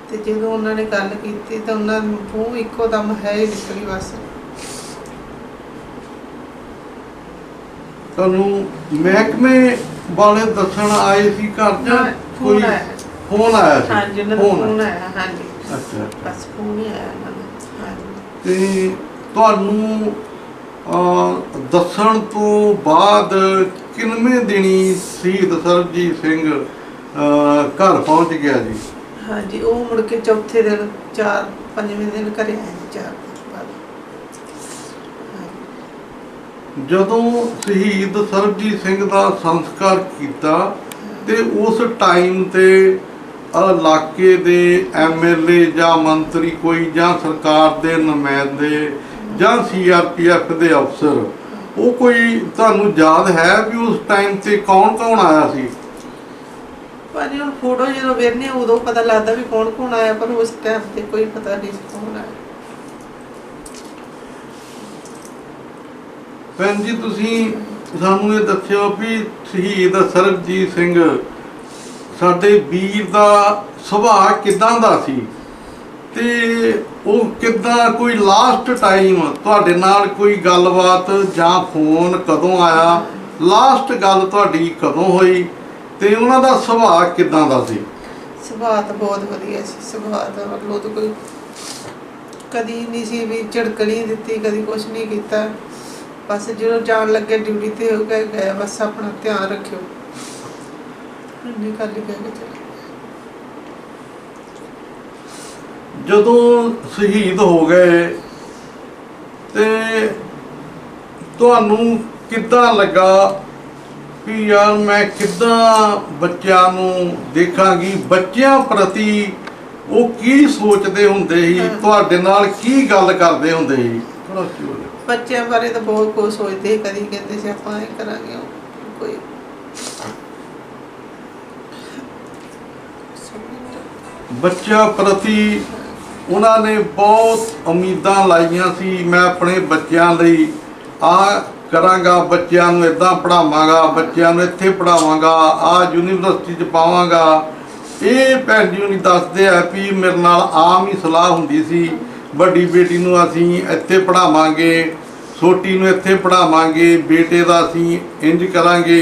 [SPEAKER 2] ਤੇ ਜਦੋਂ ਉਹਨਾਂ ਨੇ ਗੱਲ ਕੀਤੀ ਤਾਂ ਉਹਨਾਂ ਨੂੰ ਮੂੰਹ ਇੱਕੋ ਦਮ ਹੈ ਹੀ ਨਿਕਲੀ ਬਸ।
[SPEAKER 1] ਤੁਹਾਨੂੰ ਮਹਿਕਮੇ ਵਾਲੇ ਦੱਸਣ ਆਏ ਸੀ ਘਰ ਜਾਂ ਕੋਈ ਫੋਨ ਆਇਆ ਸੀ?
[SPEAKER 2] ਹਾਂਜੀ, ਉਹਨਾਂ ਦਾ ਫੋਨ ਆਇਆ। ਹਾਂਜੀ,
[SPEAKER 1] ਅੱਛਾ,
[SPEAKER 2] ਬਸ ਫੋਨ ਹੀ ਆਇਆ ਉਹਨਾਂ ਦਾ। ਹਾਂਜੀ,
[SPEAKER 1] ਤੇ ਤੁਹਾਨੂੰ ਦੱਸਣ ਤੋਂ ਬਾਅਦ ਕਿੰਨਵੇਂ ਦਿਨੀ ਸ਼ਹੀਦ ਸਰਬਜੀਤ ਸਿੰਘ ਘਰ ਪਹੁੰਚ ਗਿਆ ਜੀ?
[SPEAKER 2] ਹਾਂਜੀ, ਉਹ ਮੁੜ ਕੇ ਚੌਥੇ ਦਿਨ 4-5ਵੇਂ ਦਿਨ ਘਰੇ ਆਏ। 4
[SPEAKER 1] ਜਦੋਂ ਸ਼ਹੀਦ ਸਰਬਜੀਤ ਸਿੰਘ ਦਾ ਸੰਸਕਾਰ ਕੀਤਾ ਤੇ ਉਸ ਟਾਈਮ ਤੇ ਇਲਾਕੇ ਦੇ ਐਮਐਲਏ ਜਾਂ ਮੰਤਰੀ ਕੋਈ, ਜਾਂ ਸਰਕਾਰ ਦੇ ਨੁਮਾਇੰਦੇ, ਜਾਂ ਸੀਆਰਪੀਐਫ ਦੇ ਅਫਸਰ, ਉਹ ਕੋਈ ਤੁਹਾਨੂੰ ਯਾਦ ਹੈ ਵੀ ਉਸ ਟਾਈਮ ਤੇ ਕੌਣ ਆਇਆ ਸੀ?
[SPEAKER 2] ਭਾਜੀ ਹੁਣ ਫੋਟੋ ਜਦੋਂ ਵੇਖਨੇ ਉਦੋਂ ਪਤਾ ਲੱਗਦਾ ਵੀ ਕੌਣ ਆਇਆ, ਪਰ ਉਸ ਟਾਈਮ ਤੇ ਕੋਈ ਪਤਾ ਨਹੀਂ ਕੌਣ ਆਇਆ।
[SPEAKER 1] ਭੈਣ ਜੀ, ਤੁਸੀਂ ਸਾਨੂੰ ਇਹ ਦੱਸਿਓ ਵੀ ਸ਼ਹੀਦ ਸਰਬਜੀਤ ਸਿੰਘ ਸਾਡੇ ਵੀਰ ਦਾ ਸੁਭਾਅ ਕਿੱਦਾਂ ਦਾ ਸੀ, ਤੇ ਉਹ ਕਿੱਦਾਂ, ਕੋਈ ਲਾਸਟ ਟਾਈਮ ਤੁਹਾਡੇ ਨਾਲ ਕੋਈ ਗੱਲਬਾਤ ਜਾਂ ਫੋਨ ਕਦੋਂ ਆਇਆ, ਲਾਸਟ ਗੱਲ ਤੁਹਾਡੀ ਕਦੋਂ ਹੋਈ, ਤੇ ਉਹਨਾਂ ਦਾ ਸੁਭਾਅ ਕਿੱਦਾਂ ਦਾ ਸੀ?
[SPEAKER 2] ਸੁਭਾਅ ਤਾਂ ਬਹੁਤ ਵਧੀਆ ਸੀ। ਸੁਭਾਅ ਦਾ ਮਤਲਬ ਤਾਂ ਕੋਈ ਕਦੀ ਨਹੀਂ ਸੀ ਵੀ ਝੜਕ ਨਹੀਂ ਦਿੱਤੀ, ਕਦੀ ਕੁਛ ਨਹੀਂ ਕੀਤਾ। ਬਸ ਜਦੋਂ ਜਾਣ ਲੱਗੇ ਡਿਊਟੀ ਤੇ ਹੋ ਗਏ, ਬਸ ਆਪਣਾ ਧਿਆਨ ਰੱਖਿਓ, ਨਹੀਂ ਕਰ ਲਈ ਗਏ ਚਲੇ।
[SPEAKER 1] ਜਦੋਂ ਸ਼ਹੀਦ ਹੋ ਗਏ ਤੇ ਤੁਹਾਨੂੰ ਕਿੱਦਾਂ ਲੱਗਾ ਵੀ ਯਾਰ ਮੈਂ ਕਿੱਦਾਂ ਬੱਚਿਆਂ ਨੂੰ ਦੇਖਾਂਗੀ, ਬੱਚਿਆਂ ਪ੍ਰਤੀ ਉਹ ਕੀ ਸੋਚਦੇ ਹੁੰਦੇ ਸੀ, ਤੁਹਾਡੇ ਨਾਲ ਕੀ ਗੱਲ ਕਰਦੇ ਹੁੰਦੇ ਸੀ? ਥੋੜਾ
[SPEAKER 2] ਬੱਚਿਆਂ ਬਾਰੇ ਤਾਂ ਬਹੁਤ ਕੁਝ ਸੋਚਦੇ, ਕਦੀ ਕਹਿੰਦੇ ਸੀ ਆਪਾਂ ਇਹ ਕਰਾਂਗੇ, ਕੋਈ
[SPEAKER 1] ਬੱਚਿਆਂ ਪ੍ਰਤੀ ਉਹਨਾਂ ਨੇ ਬਹੁਤ ਉਮੀਦਾਂ ਲਾਈਆਂ ਸੀ। ਮੈਂ ਆਪਣੇ ਬੱਚਿਆਂ ਲਈ ਆਹ ਕਰਾਂਗਾ, ਬੱਚਿਆਂ ਨੂੰ ਇੱਦਾਂ ਪੜ੍ਹਾਵਾਂਗਾ, ਬੱਚਿਆਂ ਨੂੰ ਇੱਥੇ ਪੜ੍ਹਾਵਾਂਗਾ, ਆਹ ਯੂਨੀਵਰਸਿਟੀ 'ਚ ਪਾਵਾਂਗਾ। ਇਹ ਭੈਣ ਜੀ ਨੂੰ ਦੱਸਦੇ ਆ ਵੀ ਮੇਰੇ ਨਾਲ ਆਮ ਹੀ ਸਲਾਹ ਹੁੰਦੀ ਸੀ, ਵੱਡੀ ਬੇਟੀ ਨੂੰ ਅਸੀਂ ਇੱਥੇ ਪੜ੍ਹਾਵਾਂਗੇ, ਛੋਟੀ ਨੂੰ ਇੱਥੇ ਪੜ੍ਹਾਵਾਂਗੇ, ਬੇਟੇ ਦਾ ਅਸੀਂ ਇੰਜ ਕਰਾਂਗੇ।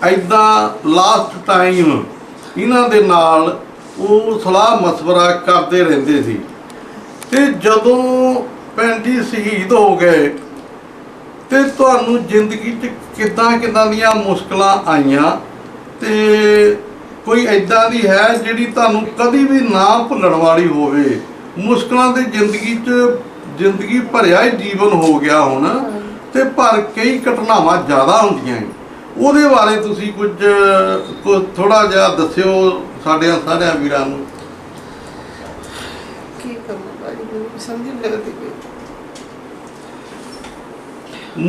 [SPEAKER 1] ਇੱਦਾਂ ਲਾਸਟ ਟਾਈਮ ਇਹਨਾਂ ਦੇ ਨਾਲ ਉਹ ਸਲਾਹ ਮਸ਼ਵਰਾ ਕਰਦੇ ਰਹਿੰਦੇ ਸੀ। ਤੇ ਜਦੋਂ ਭੈਣ ਜੀ ਸ਼ਹੀਦ ਹੋ ਗਏ ਤੇ ਤੁਹਾਨੂੰ ਜ਼ਿੰਦਗੀ 'ਚ ਕਿੱਦਾਂ ਦੀਆਂ ਮੁਸ਼ਕਲਾਂ ਆਈਆਂ, ਤੇ ਕੋਈ ਐਦਾਂ ਦੀ ਹੈ ਜਿਹੜੀ ਤੁਹਾਨੂੰ ਕਦੀ ਵੀ ਨਾ ਭੁੱਲਣ ਵਾਲੀ ਹੋਵੇ? ਮੁਸ਼ਕਲਾਂ ਦੀ ਜ਼ਿੰਦਗੀ ਭਰਿਆ ਹੀ ਜੀਵਨ ਹੋ ਗਿਆ ਹੁਣ, ਤੇ ਪਰ ਕਈ ਘਟਨਾਵਾਂ ਜ਼ਿਆਦਾ ਹੁੰਦੀਆਂ ਨੇ, ਉਹਦੇ ਬਾਰੇ ਤੁਸੀਂ ਕੁਝ ਥੋੜਾ ਜਿਹਾ ਦੱਸਿਓ ਸਾਡਿਆਂ ਸਾਰਿਆਂ ਵੀਰਾਂ ਨੂੰ।
[SPEAKER 2] ਕੀ ਕਰਨਾ ਭਾਜੀ, ਮੈਨੂੰ ਸਮਝ ਨਹੀਂ ਲੱਗਦੀ ਪਈ।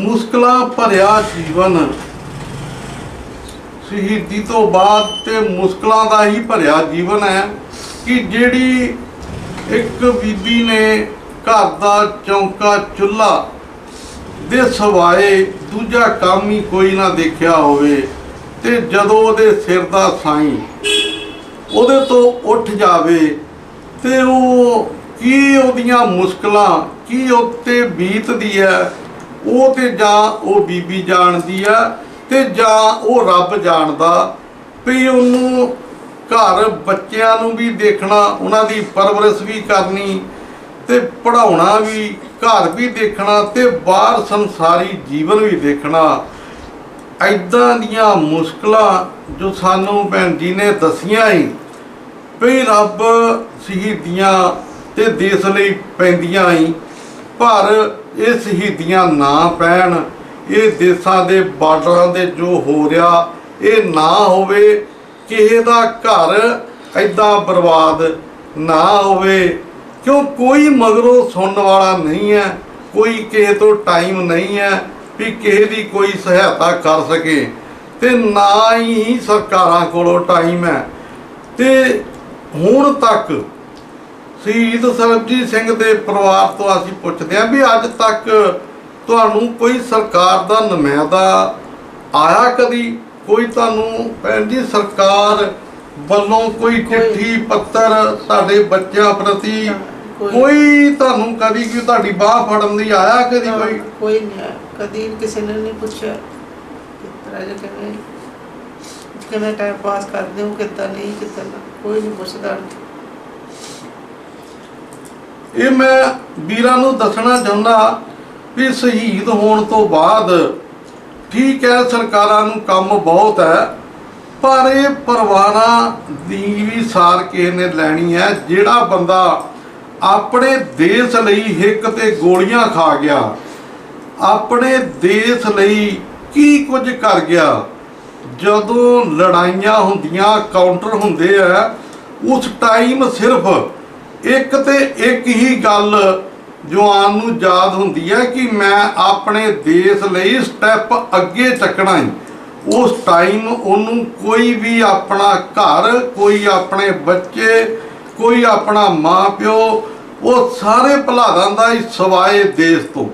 [SPEAKER 1] ਮੁਸ਼ਕਲਾਂ ਭਰਿਆ ਜੀਵਨ, ਸ਼ਹੀਦੀ ਤੋਂ ਬਾਅਦ ਤੇ ਮੁਸ਼ਕਲਾਂ ਦਾ ਹੀ ਭਰਿਆ ਜੀਵਨ ਹੈ ਕਿ ਜਿਹੜੀ ਇੱਕ ਬੀਬੀ ਨੇ ਘਰ ਦਾ ਚੌਂਕਾ ਚੁੱਲ੍ਹਾ ਦੇ ਸਿਵਾਏ ਦੂਜਾ ਕੰਮ ਹੀ ਕੋਈ ਨਾ ਦੇਖਿਆ ਹੋਵੇ, ਤੇ ਜਦੋਂ ਉਹਦੇ ਸਿਰ ਦਾ ਸਾਈਂ ਉਹਦੇ ਤੋਂ ਉੱਠ ਜਾਵੇ ਤੇ ਉਹ ਕੀ ਉਹਦੀਆਂ ਮੁਸ਼ਕਲਾਂ ਕੀ ਉੱਤੇ ਬੀਤਦੀ ਹੈ, ਉਹ ਤੇ ਜਾਂ ਉਹ ਬੀਬੀ ਜਾਣਦੀ ਆ ਤੇ ਜਾਂ ਉਹ ਰੱਬ ਜਾਣਦਾ ਵੀ ਉਹਨੂੰ ਘਰ ਬੱਚਿਆਂ ਨੂੰ ਵੀ ਦੇਖਣਾ, ਉਹਨਾਂ ਦੀ ਪਰਵਰਿਸ਼ ਵੀ ਕਰਨੀ ਤੇ ਪੜ੍ਹਾਉਣਾ ਵੀ, ਘਰ ਵੀ ਦੇਖਣਾ ਤੇ ਬਾਹਰ ਸੰਸਾਰੀ ਜੀਵਨ ਵੀ ਦੇਖਣਾ। ਇੱਦਾਂ ਦੀਆਂ ਮੁਸ਼ਕਲਾਂ ਜੋ ਸਾਨੂੰ ਭੈਣ ਜੀ ਨੇ ਦੱਸੀਆਂ ਹੀ ਵੀ ਰੱਬ ਸ਼ਹੀਦੀਆਂ ਤੇ ਦੇਸ਼ ਲਈ ਪੈਂਦੀਆਂ ਹੀ, ਪਰ ਇਹ ਸ਼ਹੀਦੀਆਂ ਨਾ ਪੈਣ, ਇਹ ਦੇਸ਼ਾਂ ਦੇ ਬਾਰਡਰਾਂ ਦੇ ਜੋ ਹੋ ਰਿਹਾ ਇਹ ਨਾ ਹੋਵੇ, ਕਿਸੇ ਦਾ ਘਰ ਐਦਾਂ ਬਰਬਾਦ ਨਾ ਹੋਵੇ, ਕਿਉਂ ਕੋਈ ਮਗਰੋਂ ਸੁਣਨ ਵਾਲਾ ਨਹੀਂ ਹੈ, ਕੋਈ ਕਿਸੇ ਤੋਂ ਟਾਈਮ ਨਹੀਂ ਹੈ ਵੀ ਕਿਸੇ ਦੀ ਕੋਈ ਸਹਾਇਤਾ ਕਰ ਸਕੇ, ਤੇ ਨਾ ਹੀ ਸਰਕਾਰਾਂ ਕੋਲੋਂ ਟਾਈਮ ਹੈ। ਤੇ ਹੁਣ ਤੱਕ ਸ਼ਹੀਦ ਸਰਬਜੀਤ ਸਿੰਘ ਦੇ ਪਰਿਵਾਰ ਤੋਂ ਅਸੀਂ ਪੁੱਛਦੇ ਹਾਂ ਵੀ ਅੱਜ ਤੱਕ ਤੁਹਾਨੂੰ ਕੋਈ ਸਰਕਾਰ ਦਾ ਨੁਮਾਇੰਦਾ ਆਇਆ ਕਦੀ? ਕੋਈ ਤੁਹਾਨੂੰ ਭੈਣ ਜੀ ਸਰਕਾਰ ਵੱਲੋਂ ਕੋਈ ਚਿੱਠੀ ਪੱਤਰ ਤੁਹਾਡੇ ਬੱਚਿਆਂ ਪ੍ਰਤੀ ਕੋਈ ਤੁਹਾਨੂੰ ਕਦੀ ਕਿ ਤੁਹਾਡੀ ਬਾਹ ਫੜਨ ਦੀ ਆਇਆ ਕਦੀ?
[SPEAKER 2] ਕੋਈ ਨਹੀਂ ਆਇਆ ਕਦੀ, ਕਿਸੇ ਨੇ ਨਹੀਂ ਪੁੱਛਿਆ ਕਿਤਰਾ ਜਿਹਾ ਕਿਵੇਂ ਟਾਈਮ ਪਾਸ ਕਰਦੇ ਹੋ, ਕਿੱਦਾਂ ਨਹੀਂ, ਕਿੱਦਾਂ ਨਾ, ਕੋਈ ਨਹੀਂ ਪੁੱਛਦਾ।
[SPEAKER 1] ਇਹ ਮੈਂ ਵੀਰਾਂ ਨੂੰ ਦੱਸਣਾ ਚਾਹੁੰਦਾ ਵੀ ਸ਼ਹੀਦ ਹੋਣ ਤੋਂ ਬਾਅਦ ਠੀਕ ਹੈ ਸਰਕਾਰਾਂ ਨੂੰ ਕੰਮ ਬਹੁਤ ਹੈ, ਪਰ ਇਹ ਪਰਿਵਾਰਾਂ ਦੀ ਵੀ ਸਾਰ ਕਿਸੇ ਨੇ ਲੈਣੀ ਹੈ। ਜਿਹੜਾ ਬੰਦਾ ਆਪਣੇ ਦੇਸ਼ ਲਈ ਹਿੱਕ ਤੇ ਗੋਲੀਆਂ ਖਾ ਗਿਆ, ਆਪਣੇ ਦੇਸ਼ ਲਈ ਕੀ ਕੁਝ ਕਰ ਗਿਆ, ਜਦੋਂ ਲੜਾਈਆਂ ਹੁੰਦੀਆਂ, ਕਾਊਂਟਰ ਹੁੰਦੇ ਆ, ਉਸ ਟਾਈਮ ਸਿਰਫ ਇੱਕ ਤੇ ਇੱਕ ਹੀ ਗੱਲ ਜਵਾਨ ਨੂੰ ਯਾਦ ਹੁੰਦੀ ਹੈ ਕਿ ਮੈਂ ਆਪਣੇ ਦੇਸ਼ ਲਈ ਸਟੈਪ ਅੱਗੇ ਚੱਕਣਾ ਹੀ। ਉਸ ਟਾਈਮ ਉਹਨੂੰ ਕੋਈ ਵੀ ਆਪਣਾ ਘਰ, ਕੋਈ ਆਪਣੇ ਬੱਚੇ, ਕੋਈ ਆਪਣਾ ਮਾਂ ਪਿਓ, ਉਹ ਸਾਰੇ ਭੁਲਾ ਦਿੰਦਾ ਹੀ ਸਿਵਾਏ ਦੇਸ਼ ਤੋਂ।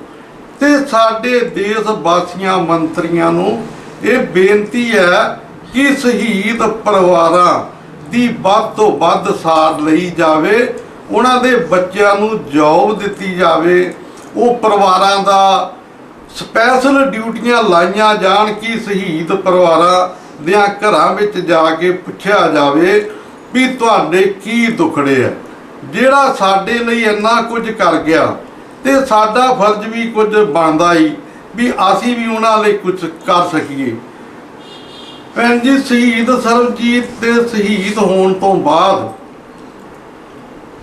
[SPEAKER 1] ਤੇ ਸਾਡੇ ਦੇਸ਼ ਵਾਸੀਆਂ ਮੰਤਰੀਆਂ ਨੂੰ ਇਹ ਬੇਨਤੀ ਹੈ ਕਿ ਸ਼ਹੀਦ ਪਰਿਵਾਰਾਂ ਦੀ ਵੱਧ ਤੋਂ ਵੱਧ ਸਾਰ ਲਈ ਜਾਵੇ, ਉਹਨਾਂ ਦੇ ਬੱਚਿਆਂ ਨੂੰ ਜੌਬ ਦਿੱਤੀ ਜਾਵੇ, ਉਹ ਪਰਿਵਾਰਾਂ ਦਾ ਸਪੈਸ਼ਲ ਡਿਊਟੀਆਂ ਲਾਈਆਂ ਜਾਣ ਕਿ ਸ਼ਹੀਦ ਪਰਿਵਾਰਾਂ ਦਿਆਂ ਘਰਾਂ ਵਿੱਚ ਜਾ ਕੇ ਪੁੱਛਿਆ ਜਾਵੇ ਵੀ ਤੁਹਾਡੇ ਕੀ ਦੁੱਖੜੇ ਹੈ। ਜਿਹੜਾ ਸਾਡੇ ਲਈ ਇੰਨਾ ਕੁਝ ਕਰ ਗਿਆ ਤੇ ਸਾਡਾ ਫਰਜ਼ ਵੀ ਕੁਝ ਬਣਦਾ ਹੀ ਵੀ ਅਸੀਂ ਵੀ ਉਹਨਾਂ ਲਈ ਕੁਝ ਕਰ ਸਕੀਏ। ਭੈਣ ਜੀ, ਸ਼ਹੀਦ ਸਰਬਜੀਤ ਦੇ ਸ਼ਹੀਦ ਹੋਣ ਤੋਂ ਬਾਅਦ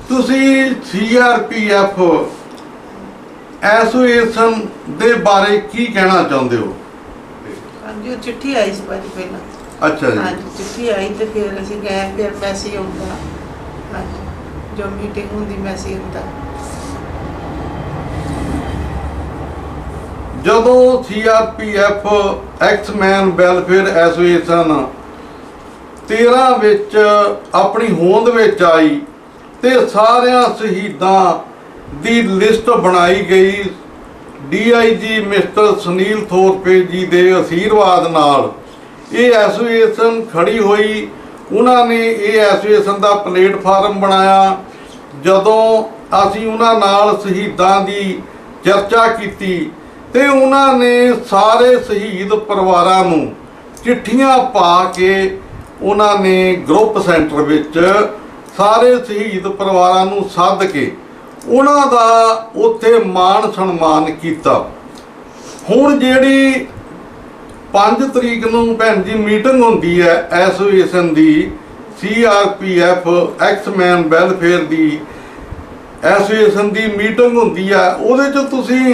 [SPEAKER 1] ਤੁਸੀਂ CRPF ਐਸੋਸੀਏਸ਼ਨ ਦੇ ਬਾਰੇ ਕੀ ਕਹਿਣਾ ਚਾਹੁੰਦੇ ਹੋ?
[SPEAKER 2] ਹਾਂਜੀ, ਉਹ ਚਿੱਠੀ ਆਈ ਸੀ ਭਾਜੀ ਪਹਿਲਾਂ।
[SPEAKER 1] ਅੱਛਾ ਜੀ।
[SPEAKER 2] ਹਾਂਜੀ, ਚਿੱਠੀ ਆਈ ਤੇ ਫਿਰ ਅਸੀਂ ਗਏ, ਫਿਰ ਮੈਸੇਜ ਆਉਂਦਾ, ਹਾਂਜੀ, ਜੋ ਮੀਟਿੰਗ ਹੁੰਦੀ ਮੈਸੇਜ ਹੁੰਦਾ।
[SPEAKER 1] ਜਦੋਂ CRPF ਐਕਸ-ਮੈਨ ਵੈਲਫੇਅਰ ਐਸੋਸੀਏਸ਼ਨ 13 ਵਿੱਚ ਆਪਣੀ ਹੋਂਦ ਵਿੱਚ ਆਈ ਤੇ ਸਾਰਿਆਂ ਸ਼ਹੀਦਾਂ ਦੀ ਲਿਸਟ ਬਣਾਈ ਗਈ, DIG ਮਿਸਟਰ ਸੁਨੀਲ ਥੋਰਪੇ ਜੀ ਦੇ ਅਸ਼ੀਰਵਾਦ ਨਾਲ ਇਹ ਐਸੋਸੀਏਸ਼ਨ ਖੜੀ ਹੋਈ। ਉਹਨਾਂ ਨੇ ਇਹ ਐਸੋਸੀਏਸ਼ਨ ਦਾ ਪਲੇਟਫਾਰਮ ਬਣਾਇਆ। ਜਦੋਂ ਅਸੀਂ ਉਹਨਾਂ ਨਾਲ ਸ਼ਹੀਦਾਂ ਦੀ ਚਰਚਾ ਕੀਤੀ ਤੇ ਉਹਨਾਂ ਨੇ ਸਾਰੇ ਸ਼ਹੀਦ ਪਰਿਵਾਰਾਂ ਨੂੰ ਚਿੱਠੀਆਂ ਪਾ ਕੇ ਉਹਨਾਂ ਨੇ ਗਰੁੱਪ ਸੈਂਟਰ ਵਿੱਚ ਸਾਰੇ ਸ਼ਹੀਦ ਪਰਿਵਾਰਾਂ ਨੂੰ ਸੱਦ ਕੇ ਉਹਨਾਂ ਦਾ ਉੱਥੇ ਮਾਣ ਸਨਮਾਨ ਕੀਤਾ। ਹੁਣ ਜਿਹੜੀ 5 ਤਰੀਕ ਨੂੰ ਭੈਣ ਜੀ ਮੀਟਿੰਗ ਹੁੰਦੀ ਹੈ ਐਸੋਸੀਏਸ਼ਨ ਦੀ, CRPF ਐਕਸਮੈਨ ਵੈਲਫੇਅਰ ਦੀ ਐਸੋਸੀਏਸ਼ਨ ਦੀ ਮੀਟਿੰਗ ਹੁੰਦੀ ਆ, ਉਹਦੇ 'ਚ ਤੁਸੀਂ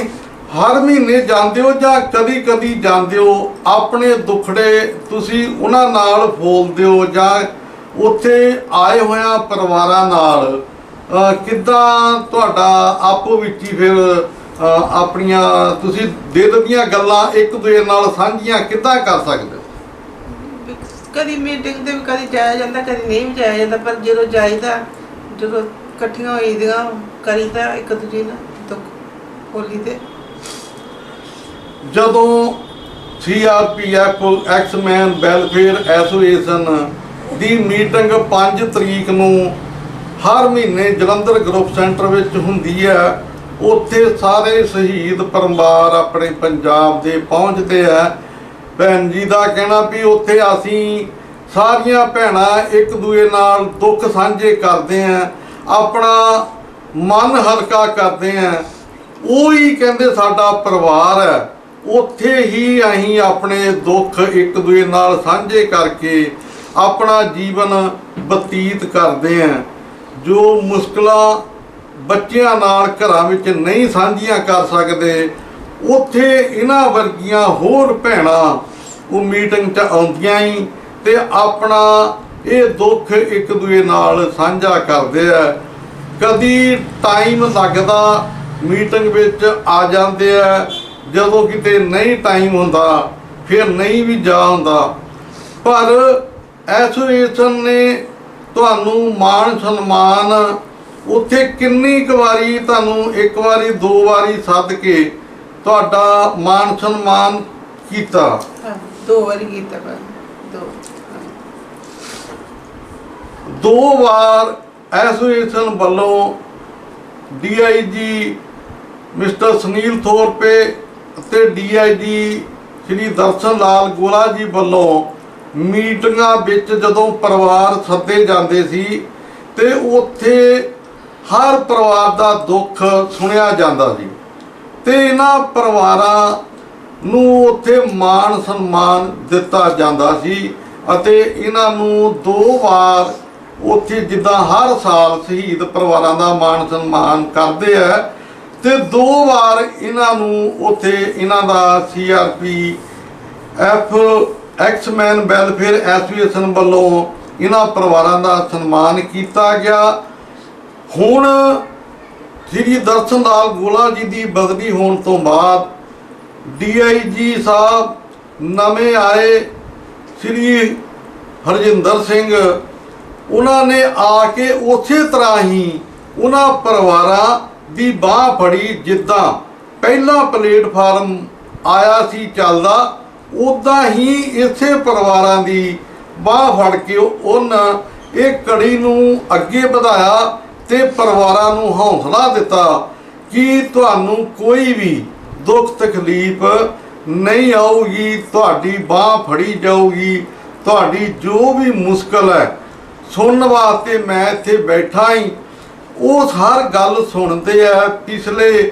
[SPEAKER 1] ਹਰ ਮਹੀਨੇ ਜਾਂਦੇ ਹੋ ਜਾਂ ਕਦੀ ਕਦੀ ਜਾਂਦੇ ਹੋ, ਆਪਣੇ ਦੁੱਖੜੇ ਤੁਸੀਂ ਉਹਨਾਂ ਨਾਲ ਫੋਲਦੇ ਹੋ ਜਾਂ ਉੱਥੇ ਆਏ ਹੋਇਆਂ ਪਰਿਵਾਰਾਂ ਨਾਲ ਕਿੱਦਾਂ ਤੁਹਾਡਾ ਆਪੋ ਵਿੱਚ ਹੀ ਫਿਰ ਆਪਣੀਆਂ ਤੁਸੀਂ ਦਿਲ ਦੀਆਂ ਗੱਲਾਂ ਇੱਕ ਦੂਜੇ ਨਾਲ ਸਾਂਝੀਆਂ ਕਿੱਦਾਂ ਕਰ ਸਕਦੇ ਹੋ?
[SPEAKER 2] ਕਦੀ ਮੀਟਿੰਗ ਤੇ ਵੀ ਕਦੀ ਜਾਇਆ ਜਾਂਦਾ, ਕਦੀ ਨਹੀਂ ਵੀ ਜਾਇਆ ਜਾਂਦਾ, ਪਰ ਜਦੋਂ ਜਾਈਦਾ, ਜਦੋਂ ਇਕੱਠੀਆਂ ਹੋਈਦੀਆਂ ਕਰੀਦਾ ਇੱਕ ਦੂਜੇ ਨਾਲ ਦੁੱਖ ਹੋਲੀ ਤੇ।
[SPEAKER 1] ਜਦੋਂ CRPF ਐਕਸਮੈਨ ਵੈਲਫੇਅਰ ਐਸੋਸੀਏਸ਼ਨ ਦੀ ਮੀਟਿੰਗ 5 ਤਰੀਕ ਨੂੰ ਹਰ ਮਹੀਨੇ ਜਲੰਧਰ ਗਰੁੱਪ ਸੈਂਟਰ ਵਿੱਚ ਹੁੰਦੀ ਹੈ, ਉੱਥੇ ਸਾਰੇ ਸ਼ਹੀਦ ਪਰਿਵਾਰ ਆਪਣੇ ਪੰਜਾਬ ਦੇ ਪਹੁੰਚਦੇ ਆ। ਭੈਣ ਜੀ ਦਾ ਕਹਿਣਾ ਵੀ ਉੱਥੇ ਅਸੀਂ ਸਾਰੀਆਂ ਭੈਣਾਂ ਇੱਕ ਦੂਜੇ ਨਾਲ ਦੁੱਖ ਸਾਂਝੇ ਕਰਦੇ ਆ, ਆਪਣਾ ਮਨ ਹਲਕਾ ਕਰਦੇ ਆ। ਉਹੀ ਕਹਿੰਦੇ ਸਾਡਾ ਪਰਿਵਾਰ ਹੈ, ਉੱਥੇ ਹੀ ਅਸੀਂ ਆਪਣੇ ਦੁੱਖ ਇੱਕ ਦੂਜੇ ਨਾਲ ਸਾਂਝੇ ਕਰਕੇ ਆਪਣਾ ਜੀਵਨ ਬਤੀਤ ਕਰਦੇ ਆ। ਜੋ ਮੁਸ਼ਕਲਾਂ ਬੱਚਿਆਂ ਨਾਲ ਘਰਾਂ ਵਿੱਚ ਨਹੀਂ ਸਾਂਝੀਆਂ ਕਰ ਸਕਦੇ, ਉੱਥੇ ਇਹਨਾਂ ਵਰਗੀਆਂ ਹੋਰ ਭੈਣਾਂ ਉਹ ਮੀਟਿੰਗ 'ਚ ਆਉਂਦੀਆਂ ਹੀ ਤੇ ਆਪਣਾ ਇਹ ਦੁੱਖ ਇੱਕ ਦੂਜੇ ਨਾਲ ਸਾਂਝਾ ਕਰਦੇ ਆ। ਕਦੀ ਟਾਈਮ ਲੱਗਦਾ ਮੀਟਿੰਗ ਵਿੱਚ ਆ ਜਾਂਦੇ ਆ, ਜਦੋਂ ਕਿਤੇ ਨਹੀਂ ਟਾਈਮ ਹੁੰਦਾ ਫਿਰ ਨਹੀਂ ਵੀ ਜਾ ਹੁੰਦਾ। ਪਰ ਐਸੋਸੀਏਸ਼ਨ ਨੇ ਤੁਹਾਨੂੰ ਮਾਣ ਸਨਮਾਨ ਉੱਥੇ ਕਿੰਨੀ ਕੁ ਵਾਰੀ ਤੁਹਾਨੂੰ ਇੱਕ ਵਾਰੀ 2 ਵਾਰੀ ਸੱਦ ਕੇ ਤੁਹਾਡਾ ਮਾਣ ਸਨਮਾਨ ਕੀਤਾ?
[SPEAKER 2] 2 ਵਾਰੀ ਕੀਤਾ ਮੈਂ,
[SPEAKER 1] 2 ਵਾਰ ਐਸੋਸੀਏਸ਼ਨ ਵੱਲੋਂ DIG ਮਿਸਟਰ ਸੁਨੀਲ ਥੋਰਪੇ ਅਤੇ DIG ਸ਼੍ਰੀ ਦਰਸ਼ਨ ਲਾਲ ਗੋਲਾ ਜੀ ਵੱਲੋਂ ਮੀਟਿੰਗਾਂ ਵਿੱਚ ਜਦੋਂ ਪਰਿਵਾਰ ਸੱਦੇ ਜਾਂਦੇ ਸੀ ਤੇ ਉੱਥੇ ਹਰ ਪਰਿਵਾਰ ਦਾ ਦੁੱਖ ਸੁਣਿਆ ਜਾਂਦਾ ਸੀ ਤੇ ਇਹਨਾਂ ਪਰਿਵਾਰਾਂ ਨੂੰ ਉੱਥੇ ਮਾਣ ਸਨਮਾਨ ਦਿੱਤਾ ਜਾਂਦਾ ਸੀ ਅਤੇ ਇਹਨਾਂ ਨੂੰ 2 ਵਾਰ ਉੱਥੇ ਜਿੱਦਾਂ ਹਰ ਸਾਲ ਸ਼ਹੀਦ ਪਰਿਵਾਰਾਂ ਦਾ ਮਾਣ ਸਨਮਾਨ ਕਰਦੇ ਆ ਤੇ 2 ਵਾਰ ਇਹਨਾਂ ਨੂੰ ਉੱਥੇ ਇਹਨਾਂ ਦਾ CRPF ਐਕਸਮੈਨ ਵੈਲਫੇਅਰ ਐਸੋਸੀਏਸ਼ਨ ਵੱਲੋਂ ਇਹਨਾਂ ਪਰਿਵਾਰਾਂ ਦਾ ਸਨਮਾਨ ਕੀਤਾ ਗਿਆ। ਹੁਣ ਸ਼੍ਰੀ ਦਰਸ਼ਨ ਲਾਲ ਗੋਲਾ ਜੀ ਦੀ ਬਦਲੀ ਹੋਣ ਤੋਂ ਬਾਅਦ DIG ਸਾਹਿਬ ਨਵੇਂ ਆਏ ਸ਼੍ਰੀ ਹਰਜਿੰਦਰ ਸਿੰਘ, ਉਹਨਾਂ ਨੇ ਆ ਕੇ ਉਸੇ ਤਰ੍ਹਾਂ ਹੀ ਉਹਨਾਂ ਪਰਿਵਾਰਾਂ ਦੀ ਬਾਹ ਫੜੀ, ਜਿੱਦਾਂ ਪਹਿਲਾ ਪਲੇਟਫਾਰਮ ਆਇਆ ਸੀ ਚੱਲਦਾ, ਉੱਦਾਂ ਹੀ ਇਸੇ ਪਰਿਵਾਰਾਂ ਦੀ ਬਾਹ ਫੜ ਕੇ ਉਹਨਾਂ ਇਹ ਕੜੀ ਨੂੰ ਅੱਗੇ ਵਧਾਇਆ ਤੇ ਪਰਿਵਾਰਾਂ ਨੂੰ ਹੌਸਲਾ ਦਿੱਤਾ ਕਿ ਤੁਹਾਨੂੰ ਕੋਈ ਵੀ ਦੁੱਖ ਤਕਲੀਫ ਨਹੀਂ ਆਊਗੀ, ਤੁਹਾਡੀ ਬਾਹ ਫੜੀ ਜਾਊਗੀ, ਤੁਹਾਡੀ ਜੋ ਵੀ ਮੁਸ਼ਕਲ ਹੈ ਸੁਣਨ ਵਾਸਤੇ ਮੈਂ ਇੱਥੇ ਬੈਠਾ ਹੀ। ਉਹ ਹਰ ਗੱਲ ਸੁਣਦੇ ਆ। ਪਿਛਲੇ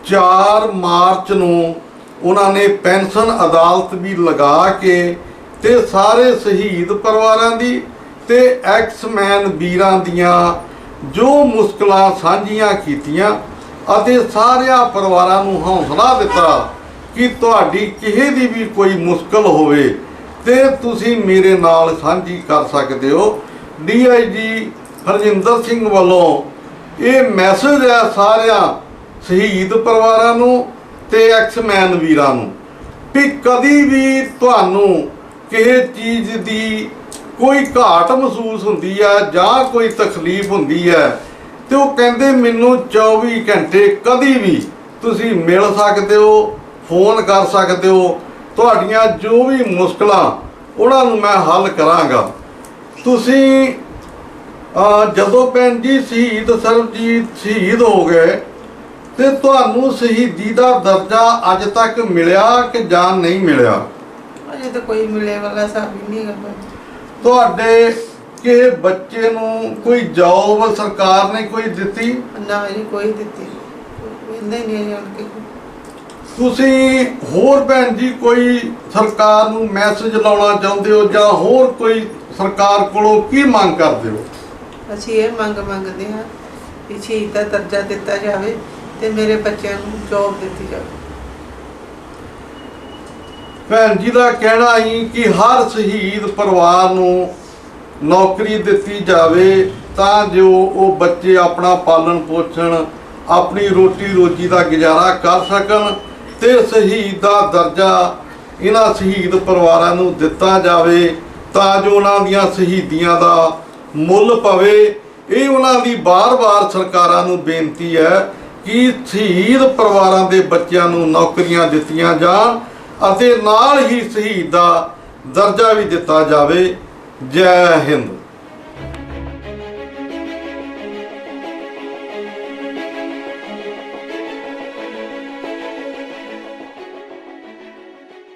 [SPEAKER 1] 4 ਮਾਰਚ ਨੂੰ ਉਹਨਾਂ ਨੇ ਪੈਨਸ਼ਨ ਅਦਾਲਤ ਵੀ ਲਗਾ ਕੇ ਤੇ ਸਾਰੇ ਸ਼ਹੀਦ ਪਰਿਵਾਰਾਂ ਦੀ ਤੇ ਐਕਸਮੈਨ ਵੀਰਾਂ ਦੀਆਂ ਜੋ ਮੁਸ਼ਕਲਾਂ ਸਾਂਝੀਆਂ ਕੀਤੀਆਂ ਅਤੇ ਸਾਰਿਆਂ ਪਰਿਵਾਰਾਂ ਨੂੰ ਹੌਸਲਾ ਦਿੱਤਾ ਕਿ ਤੁਹਾਡੀ ਕਿਸੇ ਦੀ ਵੀ ਕੋਈ ਮੁਸ਼ਕਲ ਹੋਵੇ ਤੇ ਤੁਸੀਂ ਮੇਰੇ ਨਾਲ ਸਾਂਝੀ ਕਰ ਸਕਦੇ ਹੋ। DIG ਹਰਜਿੰਦਰ ਸਿੰਘ ਵੱਲੋਂ ਇਹ ਮੈਸੇਜ ਹੈ ਸਾਰਿਆਂ ਸ਼ਹੀਦ ਪਰਿਵਾਰਾਂ ਨੂੰ ਤੇ ਐਕਸਮੈਨ ਵੀਰਾਂ ਨੂੰ ਵੀ ਕਦੀ ਵੀ ਤੁਹਾਨੂੰ ਕਿਸੇ ਚੀਜ਼ ਦੀ ਕੋਈ ਘਾਟ ਮਹਿਸੂਸ ਹੁੰਦੀ ਹੈ ਜਾਂ ਕੋਈ ਤਕਲੀਫ ਹੁੰਦੀ ਹੈ ਤੇ ਉਹ ਕਹਿੰਦੇ ਮੈਨੂੰ 24 ਘੰਟੇ ਕਦੀ ਵੀ ਤੁਸੀਂ ਮਿਲ ਸਕਦੇ ਹੋ, ਫੋਨ ਕਰ ਸਕਦੇ ਹੋ, ਤੁਹਾਡੀਆਂ ਜੋ ਵੀ ਮੁਸ਼ਕਲਾਂ ਉਹਨਾਂ ਨੂੰ ਮੈਂ ਹੱਲ ਕਰਾਂਗਾ। ਤੁਸੀਂ ਜਦੋਂ ਭੈਣ ਜੀ ਸ਼ਹੀਦ ਸਰਬਜੀਤ ਸ਼ਹੀਦ ਹੋ ਗਏ ਤੇ ਤੁਹਾਨੂੰ ਸ਼ਹੀਦੀ ਦਾ ਦਰਜਾ ਅੱਜ ਤੱਕ ਮਿਲਿਆ ਕਿ ਜਾਂ ਨਹੀਂ ਮਿਲਿਆ?
[SPEAKER 2] ਅਜੇ ਤਾਂ ਕੋਈ ਮਿਲੇ ਵਾਲਾ ਹਿਸਾਬ ਹੀ ਨਹੀਂ ਹੈਗਾ।
[SPEAKER 1] ਤੁਹਾਡੇ ਕਿਸੇ ਬੱਚੇ ਨੂੰ ਕੋਈ ਜੌਬ ਸਰਕਾਰ ਨੇ ਕੋਈ ਦਿੱਤੀ?
[SPEAKER 2] ਨਾ ਜੀ ਕੋਈ ਦਿੱਤੀ ਮਿਲਦਾ ਹੀ ਨਹੀਂ ਜਾਣ ਕੇ।
[SPEAKER 1] ਤੁਸੀਂ ਹੋਰ ਭੈਣ ਜੀ ਕੋਈ ਸਰਕਾਰ ਨੂੰ ਮੈਸੇਜ ਲਾਉਣਾ ਚਾਹੁੰਦੇ ਹੋ ਜਾਂ ਹੋਰ ਕੋਈ ਸਰਕਾਰ ਕੋਲੋਂ ਕੀ ਮੰਗ ਕਰਦੇ ਹੋ?
[SPEAKER 2] ਅਸੀਂ ਇਹ ਮੰਗਦੇ ਹਾਂ ਕਿ ਸ਼ਹੀਦ ਦਾ ਦਰਜਾ ਦਿੱਤਾ ਜਾਵੇ ਤੇ ਮੇਰੇ ਬੱਚਿਆਂ ਨੂੰ ਜੋਬ ਦਿੱਤੀ ਜਾਵੇ।
[SPEAKER 1] ਭੈਣ ਜੀ ਦਾ ਕਹਿਣਾ ਹੀ ਕਿ ਹਰ ਸ਼ਹੀਦ ਪਰਿਵਾਰ ਨੂੰ ਨੌਕਰੀ ਦਿੱਤੀ ਜਾਵੇ ਤਾਂ ਜੋ ਉਹ ਬੱਚੇ ਆਪਣਾ ਪਾਲਣ ਪੋਸ਼ਣ, ਆਪਣੀ ਰੋਟੀ ਰੋਜੀ ਦਾ ਗੁਜ਼ਾਰਾ ਕਰ ਸਕਣ ਤੇ ਸ਼ਹੀਦ ਦਾ ਦਰਜਾ ਇਹਨਾਂ ਸ਼ਹੀਦ ਪਰਿਵਾਰਾਂ ਨੂੰ ਦਿੱਤਾ ਜਾਵੇ ਤਾਂ ਜੋ ਉਹਨਾਂ ਦੀਆਂ ਸ਼ਹੀਦੀਆਂ ਦਾ ਮੁੱਲ ਪਵੇ। ਇਹ ਉਹਨਾਂ ਦੀ ਬਾਰ-ਬਾਰ ਸਰਕਾਰਾਂ ਨੂੰ ਬੇਨਤੀ ਹੈ ਕਿ ਸ਼ਹੀਦ ਪਰਿਵਾਰਾਂ ਦੇ ਬੱਚਿਆਂ ਨੂੰ ਨੌਕਰੀਆਂ ਦਿੱਤੀਆਂ ਜਾਣ ਅਤੇ ਨਾਲ ਹੀ ਸ਼ਹੀਦ ਦਾ ਦਰਜਾ ਵੀ ਦਿੱਤਾ ਜਾਵੇ। ਜੈ ਹਿੰਦ।